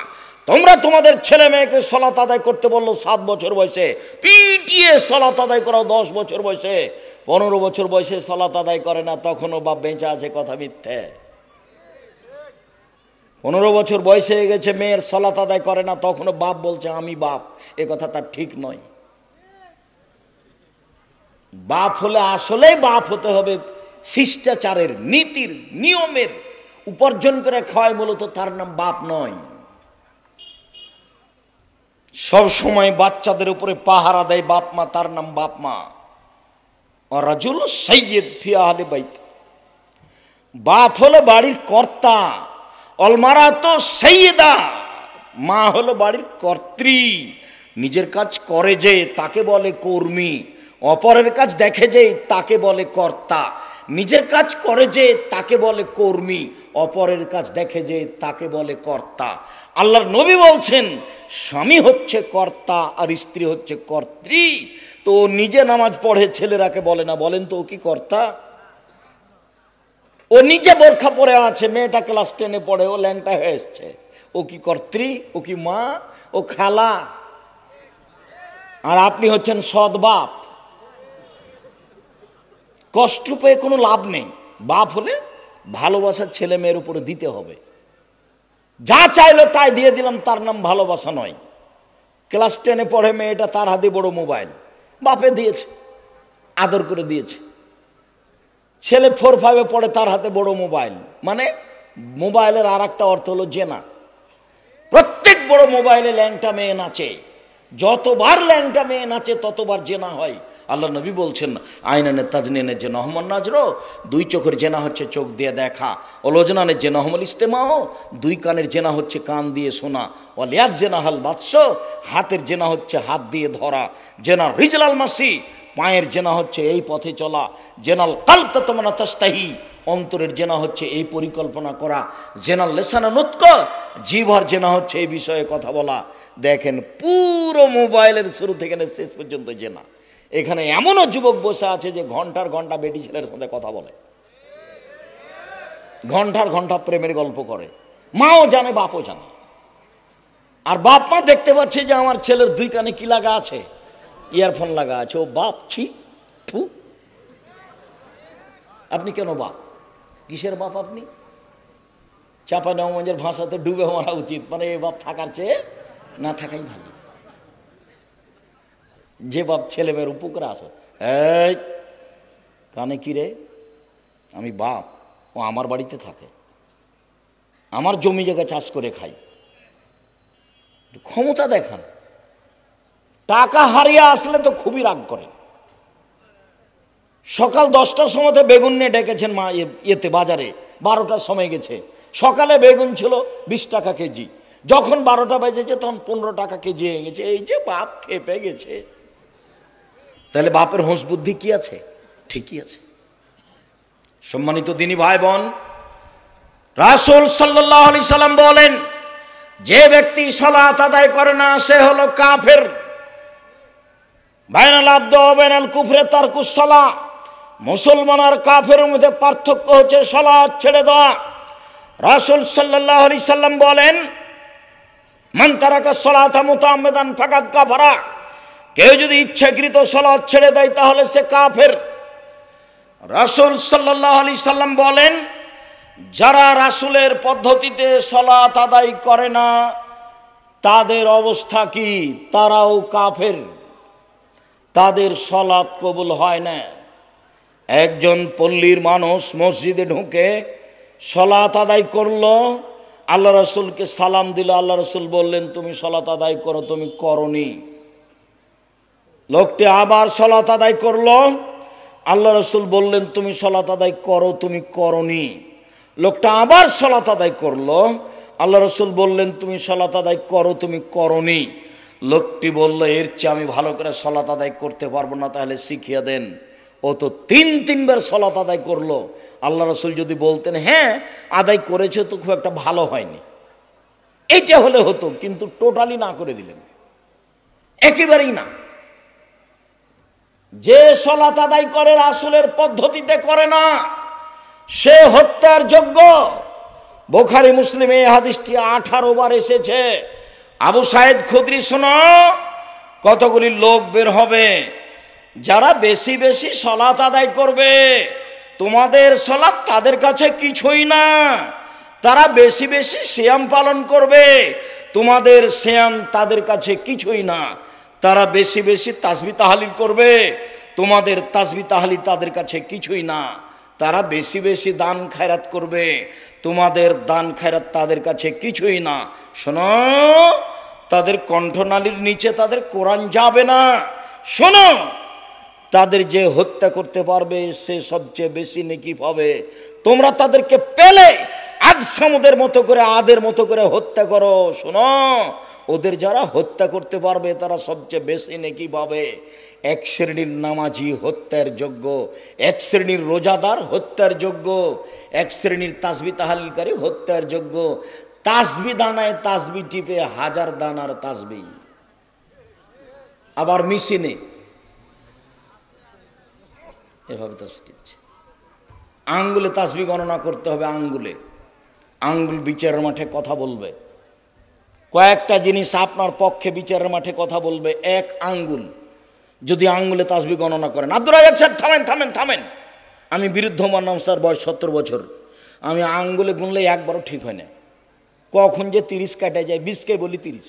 তোমরা তোমাদের ছেলে মেয়েকে সালাত আদায় করতে বললো 7 বছর বয়সে, পিটিয়ে সালাত আদায় করাও 10 বছর বয়সে। 15 বছর বয়সে সালাত আদায় করে না, তখনও বাপ বেঁচে আছে, কথা মিথ্যে। 15 বছর বয়সে হয়ে গেছে, মেয়ের সালাত আদায় করে না, তখনও বাপ বলছে আমি বাপ, এ কথা তার ঠিক নয়। বাপ হলে আসলেই বাপ হতে হবে শিষ্টাচারের, নীতির, নিয়মের। উপার্জন করে খাওয়ায় মূলত তার নাম বাপ নয়। সব সময় বাচ্চাদের উপরে পাহারা দেয় বাপ মা, তার নাম বাপ মা। রাজুল সাইয়্যিদ ফি আহলি বাইত, বাপ হলো বাড়ির কর্তা। অলমারা তো সাইয়্যিদা, মা হলো বাড়ির কর্ত্রী। নিজের কাজ করে যে তাকে বলে কর্মী, অপরের কাজ দেখে যে তাকে বলে কর্তা। নিজের কাজ করে যে তাকে বলে কর্মী, অপরের কাজ দেখে যে তাকে বলে কর্তা। আল্লাহর নবী বলছেন স্বামী হচ্ছে কর্তা আর স্ত্রী হচ্ছে কর্ত্রী। তো নিজে নামাজ পড়ে, ছেলেরাকে বলে না, বলেন তো ও কি কর্তা? ও নিজে বোরখা পরে আছে, মেয়েটা ক্লাস 10-এ পড়ে, ও ল্যাংটা হয়ে এসছে, ও কি কর্ত্রী? ও কি মা? ও খালা? আর আপনি হচ্ছেন সৎ বাপ। কষ্ট পেয়ে কোনো লাভ নেই। বাপ হলে ভালোবাসার ছেলে মেয়ের উপরে দিতে হবে। যা চাইলো তাই দিয়ে দিলাম, তার নাম ভালোবাসা নয়। ক্লাস 10-এ পড়ে মেয়েটা, তার হাতে বড় মোবাইল, বাপে দিয়েছে, আদর করে দিয়েছে। ছেলে 4-5-এ পড়ে, তার হাতে বড় মোবাইল। মানে মোবাইলের আর একটা অর্থ হলো জেনা। প্রত্যেক বড় মোবাইলে ল্যাংটা মেয়ে নাচে, যতবার ল্যাংটা মেয়ে নাচে ততবার জেনা হয়। আল্লাহ নবী বলছেন, আইনানে তাজনিনে যে নহমন নাজরো, দুই চোখের জেনা হচ্ছে চোখ দিয়ে দেখা, অলোজনানের যে নহমল ইস্তেমাও, দুই কানের জেনা হচ্ছে কান দিয়ে শোনা, ওয়ালিয়াদ জেনা হাল বাদশ, হাতের জেনা হচ্ছে হাত দিয়ে ধরা, জেনা রিজলাল মাসি, পায়ের জেনা হচ্ছে এই পথে চলা, জেনাল কালতা তোমানা তাস্তাহি, অন্তরের জেনা হচ্ছে এই পরিকল্পনা করা, জেনাল লেসানা নুতক, জিহ্বার জেনা হচ্ছে এই বিষয়ে কথা বলা। দেখেন পুরো মোবাইলের শুরু থেকে শেষ পর্যন্ত জেনা। এখানে এমনও যুবক বসে আছে যে ঘন্টার ঘন্টা বেটি ছেলের সাথে কথা বলে, ঘন্টার ঘন্টা প্রেমের গল্প করে, মাও জানে বাপও জানে। আর বাপ মা দেখতে পাচ্ছে যে আমার ছেলের দুই কানে কি লাগা আছে, ইয়ারফোন লাগা আছে। ও বাপ, ছি ফু, আপনি কেন বাপ? কিসের বাপ আপনি? চাপা নবগঞ্জের ভাষাতে ডুবে মারা উচিত, মানে এই বাপ থাকার চেয়ে না থাকাই ভালো। যে বাপ ছেলে মেয়ের উপকার আছে, এই কানে কি রে, আমি বাপ, ও আমার বাড়িতে থাকে, আমার জমি জায়গা চাষ করে খাই, ক্ষমতা দেখান। টাকা হারিয়ে আসলে তো খুবই রাগ করে। সকাল 10টার সময় বেগুন নিয়ে ডেকেছেন মা ইয়েতে বাজারে, 12টার সময় গেছে। সকালে বেগুন ছিল 20 টাকা কেজি, যখন 12টা বেজেছে তখন 15 টাকা কেজি হয়ে গেছে। এই যে বাপ খেপে গেছে। তাহলে বাপের হোঁশ বুদ্ধি কি আছে? ঠিকই আছে। সম্মানিত দিনী ভাই বোন, রাসূল সাল্লাল্লাহু আলাইহি সাল্লাম বলেন, যে ব্যক্তি সালাত আদায় করে না সে হলো কাফের। বাইনাল আবদ ওয়া বাইনাল কুফরি তারকুস সালাহ, মুসলমান আর কাফেরের মধ্যে পার্থক্য হচ্ছে সালাত ছেড়ে দেওয়া। রাসূল সাল্লাল্লাহু আলাইহি সাল্লাম বলেন, মান তারাকা সালাতা মুতাআম্মিদান ফাকাদ কাফারা, কেউ যদি ইচ্ছাকৃত সালাত ছেড়ে দেয় তাহলে সে কাফের। রাসূল সাল্লাল্লাহু আলাইহি সাল্লাম বলেন, যারা রাসূলের পদ্ধতিতে সালাত আদায় করে না তাদের অবস্থা কি? তারাও কাফের, তাদের সালাত কবুল হয় না। একজন পল্লীর মানুষ মসজিদে ঢুকে সালাত আদায় করলো, আল্লাহ রাসূলকে সালাম দিল, আল্লাহ রাসূল বললেন তুমি সালাত আদায় করো, তুমি করনি। লোকটি আবার সালাত আদায় করলো, আল্লাহ রাসূল বললেন তুমি সালাত আদায় করো, তুমি করনি। লোকটা আবার সালাত আদায় করলো, আল্লাহ রাসূল বললেন তুমি সালাত আদায় করো, তুমি করনি। লোকটি বলল, এর চেয়ে আমি ভালো করে সালাত আদায় করতে পারবো না, তাহলে শিখিয়ে দেন। ও তো 3-3বার সালাত আদায় করলো। আল্লাহ রাসূল যদি বলতেন হ্যাঁ আদায় করেছে তো খুব একটা ভালো হয়নি, এটা হলে হতো, কিন্তু টোটালি না করে দিলেন, একেবারেই না। যে সালাত আদায় করে রাসূলের পদ্ধতিতে করে না সে হত্যার যোগ্য। বুখারী মুসলিমে এই হাদিসটি 18 বার এসেছে। আবু সাঈদ খুদরি, শোনো, কতগুলি লোক বের হবে যারা বেশি বেশি সালাত আদায় করবে, তোমাদের সালাত তাদের কাছে কিছুই না। তারা বেশি বেশি সিয়াম পালন করবে, তোমাদের সিয়াম তাদের কাছে কিছুই না। তারা বেশি বেশি তাসবিহ তাহলিল করবে, তোমাদের তাসবিহ তাহলিল তাদের কাছে কিছুই না। তারা বেশি বেশি দান খায়রাত করবে, তোমাদের দান খায়রাত তাদের কাছে কিছুই না। শোনো, তাদের কণ্ঠনালীর নিচে তাদের কোরআন যাবে না। শোনো, তাদের যে হত্যা করতে পারবে সে সবচেয়ে বেশি নেকি পাবে। তোমরা তাদেরকে পেলে আজ সমুদ্রের মতো করে, আদের মতো করে হত্যা করো। শোনো, ওদের যারা হত্যা করতে পারবে তারা সবচেয়ে বেশি নেকি পাবে। এক শ্রেণীর নামাজি হত্যার যোগ্য, এক শ্রেণীর রোজাদার হত্যার যোগ্য, এক শ্রেণীর তাসবিহ তাহলিলকারী হত্যার যোগ্য। তাসবিহ দানায় তাসবিহ টিপে 1000 দানার তাসবিহ, আবার মেশিনে এভাবে তাসবিহ টিপছে। আঙ্গুলে তাসবিহ গণনা করতে হবে, আঙ্গুলে। আঙ্গুল বিচারের মাঠে কথা বলবে। কয়েকটা জিনিস আপনার পক্ষে বিচারের মাঠে কথা বলবে। এক আঙ্গুল, যদি আঙ্গুলে তাসবিহ গণনা করেন। আব্দুর রাজ্জাক স্যার থামেন থামেন থামেন, আমি বিরুদ্ধমান নাম স্যার, বয়স 70 বছর, আমি আঙ্গুলে গুনলে একবারও ঠিক হয় না। কখন যে 30 কাটা যায়, 20কে বলি 30।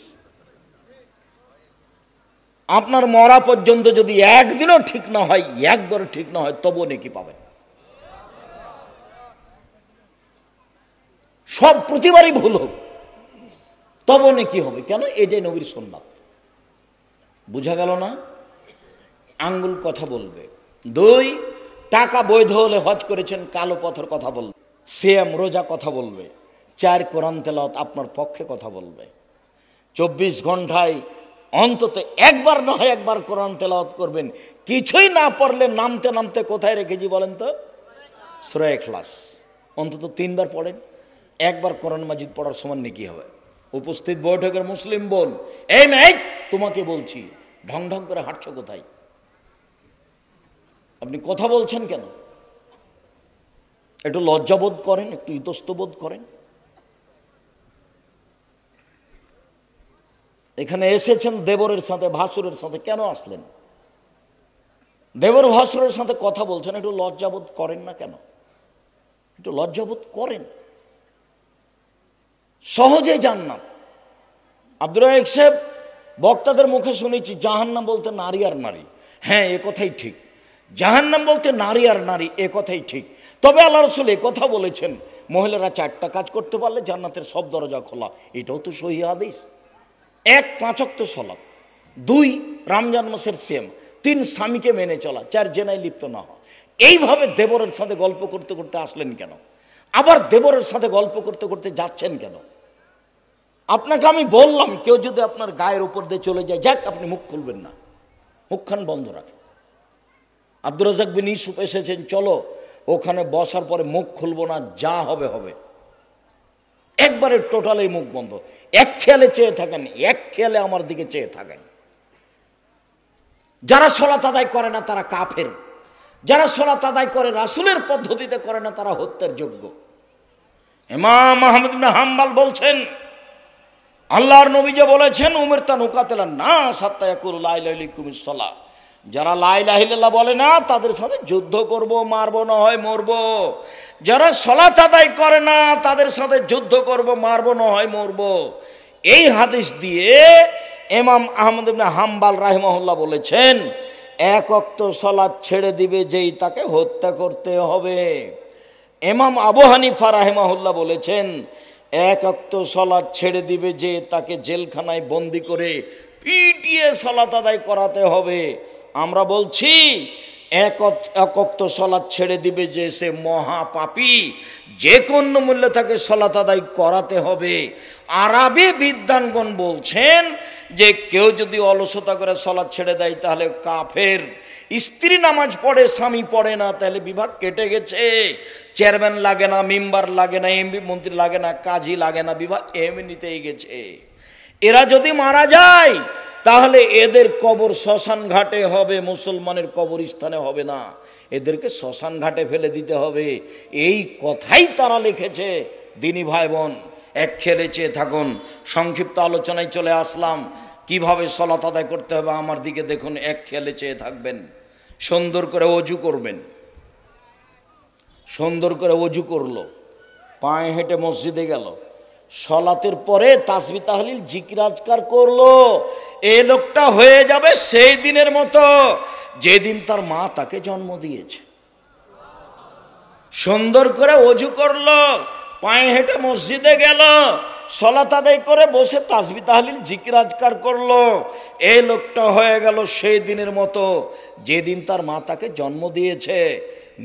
আপনার মরা পর্যন্ত যদি একদিনও ঠিক না হয়, একবারও ঠিক না হয়, তবুও নেকি পাবেন। সব প্রতিবারই ভুল হোক, তবুও নেকি হবে। কেন? এটাই নবীর সুন্নাত। বুঝা গেল না? আঙ্গুল কথা বলবে। 2, টাকা বৈধ হলে হজ করেছেন, কালো পথের কথা বলবে। সিয়াম রোজা কথা বলবে। 4, কোরআন তেলাওয়াত আপনার পক্ষে কথা বলবে। 24 ঘন্টায় অন্তত একবার না হয় একবার কোরআন তেলাওয়াত করবেন। কিছুই না পড়লে নামতে নামতে কোথায় রেখেছি বলেন তো? সূরা ইখলাস অন্তত 3 বার পড়েন। একবার কোরআন মাজিদ পড়ার সমান নেকি হবে। উপস্থিত বৈঠকের মুসলিম বোন, এই মেয়ে তোমাকে বলছি, ঢং ঢং করে হাঁটছো কোথায়? আপনি কথা বলছেন কেন? একটু লজ্জাবোধ করেন, একটু ইতস্তবোধ করেন। এখানে এসেছেন দেবরের সাথে ভাসুরের সাথে, কেন আসলেন? দেবর ভাসুরের সাথে কথা বলছেন, একটু লজ্জাবোধ করেন না কেন? একটু লজ্জাবোধ করেন। সহজে জান্নাত। আব্দুর রাজ্জাক সাহেব বক্তাদের মুখে শুনেছি জাহান্নাম বলতে নারী আর নারী। হ্যাঁ, এ কথাই ঠিক। জাহান্নাম বলতে নারী আর নারী, এ কথাই ঠিক। তবে আল্লাহ রাসূল এ কথা বলেছেন মহিলারা 4টা কাজ করতে পারলে জান্নাতের সব দরজা খোলা। এটাও তো সহিহ হাদিস। 1, 5 ওয়াক্ত সালাত, 2, রমজান মাসের সিয়াম, 3, স্বামীকে মেনে চলা, 4, জেনায় লিপ্ত না হওয়া। এইভাবে দেবরের সাথে গল্প করতে করতে আসলেন কেন? আবার দেবরের সাথে গল্প করতে করতে যাচ্ছেন কেন? আপনাকে আমি বললাম, কেউ যদি আপনার গায়ের উপর দিয়ে চলে যায়, যাক, আপনি মুখ খুলবেন না, মুখখান বন্ধ রাখেন। আব্দুর রাজ্জাক বিন ইউসুফ এসেছেন, চলো ওখানে বসার পরে মুখ খুলবো না, যা হবে হবে। একবারে টোটালি মুখ বন্ধ। এক খেয়ালে চেয়ে থাকেন, এক খেয়ালে আমার দিকে চেয়ে থাকেন। যারা সালাত আদায় করে না তারা কাফের। যারা সালাত আদায় করে রাসূলের পদ্ধতিতে করে না তারা হত্যার যোগ্য। ইমাম আহমদ ইবনে হাম্বল বলছেন, আল্লাহর নবী যে বলেছেন উমিরতু নুকাতিলান নাস হাত্তা ইয়াকুলু লা ইলাহা ইল্লাল্লাহুস সালাহ, যারা লা ইলাহা ইল্লাল্লাহ বলে না তাদের সাথে যুদ্ধ করব, মারবো না হয় মরবো। যারা সালাত আদায় করে না তাদের সাথে যুদ্ধ করব, মারবো না হয় মরবো। এই হাদিস দিয়ে ইমাম আহমদ ইবনে হাম্বল রাহিমাহুল্লাহ বলেছেন 1 ওয়াক্ত সালাত ছেড়ে দিবে যেই তাকে হত্যা করতে হবে। ইমাম আবু হানিফা রাহিমাহুল্লাহ বলেছেন 1 ওয়াক্ত সালাত ছেড়ে দিবে যে তাকে জেলখানায় বন্দি করে পিটিয়ে সালাত আদায় করাতে হবে। আমরা বলছি 1 ওয়াক্ত সালাত ছেড়ে দিবে যে সে মহাপাপী, যে কোনো মূল্যে তাকে সালাত আদায় করাতে হবে। আরবি বিদ্বানগণ বলছেন যে কেউ যদি অলসতা করে সালাত ছেড়ে দেয় তাহলে কাফের। স্ত্রী নামাজ পড়ে, স্বামী পড়ে না, তাহলে বিভাগ কেটে গেছে। চেয়ারম্যান লাগে না, মেম্বার লাগে না, এমপি মন্ত্রী লাগে না, কাজী লাগে না, বিভাগ এমনিতেই গেছে। এরা যদি মারা যায় তাহলে এদের কবর শ্মশান ঘাটে হবে, মুসলমানের কবরস্থানে হবে না, এদেরকে শ্মশান ঘাটে ফেলে দিতে হবে। এই কথাই তারা লিখেছে। দিনী ভাই বোন, এক খেলে চেয়ে থাকুন। সংক্ষিপ্ত আলোচনায় চলে আসলাম, কিভাবে সালাত আদায় করতে হবে আমার দিকে দেখুন, এক খেলে চেয়ে থাকবেন। সুন্দর করে ওযু করবেন। সুন্দর করে ওযু করলো, পায়ে হেঁটে মসজিদে গেল, সালাতের পরে তাসবিহ তাহলিল জিকির আজকার করলো। এই লোকটা হয়ে যাবে সেই দিনের মতো যেদিন তার মা তাকে জন্ম দিয়েছে। সুন্দর করে ওযু করলো, পায়ে হেঁটে মসজিদে গেল, সালাত আদায় করে বসে তাসবিহ তাহলিল জিকির আজকার করলো। এই লোকটা হয়ে গেল সেই দিনের মতো যেদিন তার মা তাকে জন্ম দিয়েছে।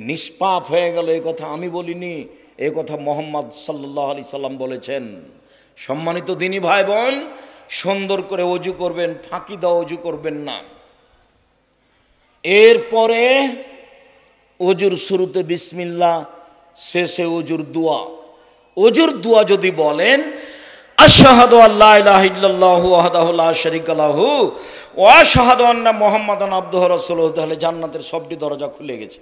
নিষ্পাপ হয়ে গেল। এই কথা আমি বলিনি, এই কথা মুহাম্মদ সাল্লাল্লাহু আলাইহি সাল্লাম বলেছেন। সম্মানিত দিনী ভাই বোন, সুন্দর করে ওযু করবেন, ফাঁকি দেওয়া ওযু করবেন না। এরপরে ওযুর শুরুতে বিসমিল্লাহ, শেষে ওযুর দোয়া। ওযুর দোয়া যদি বলেন আশহাদু আল্লা ইলাহা ইল্লাল্লাহু ওয়াহদাহু লা শারীকা লাহু ওয়া আশহাদু আন্না মুহাম্মাদান আবদুহু ওয়া রাসূলুহু, তাহলে জান্নাতের সবটি দরজা খুলে গেছে।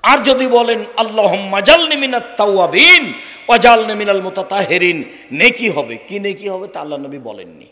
আর যদি বলেন আল্লাহুম্মা জালনি মিনাত তাওয়াবিন ওয়া জালনি মিনাল মুতাতাহিরিন, নেকি হবে। কি নেকি হবে তা আল্লাহ নবী বলেননি।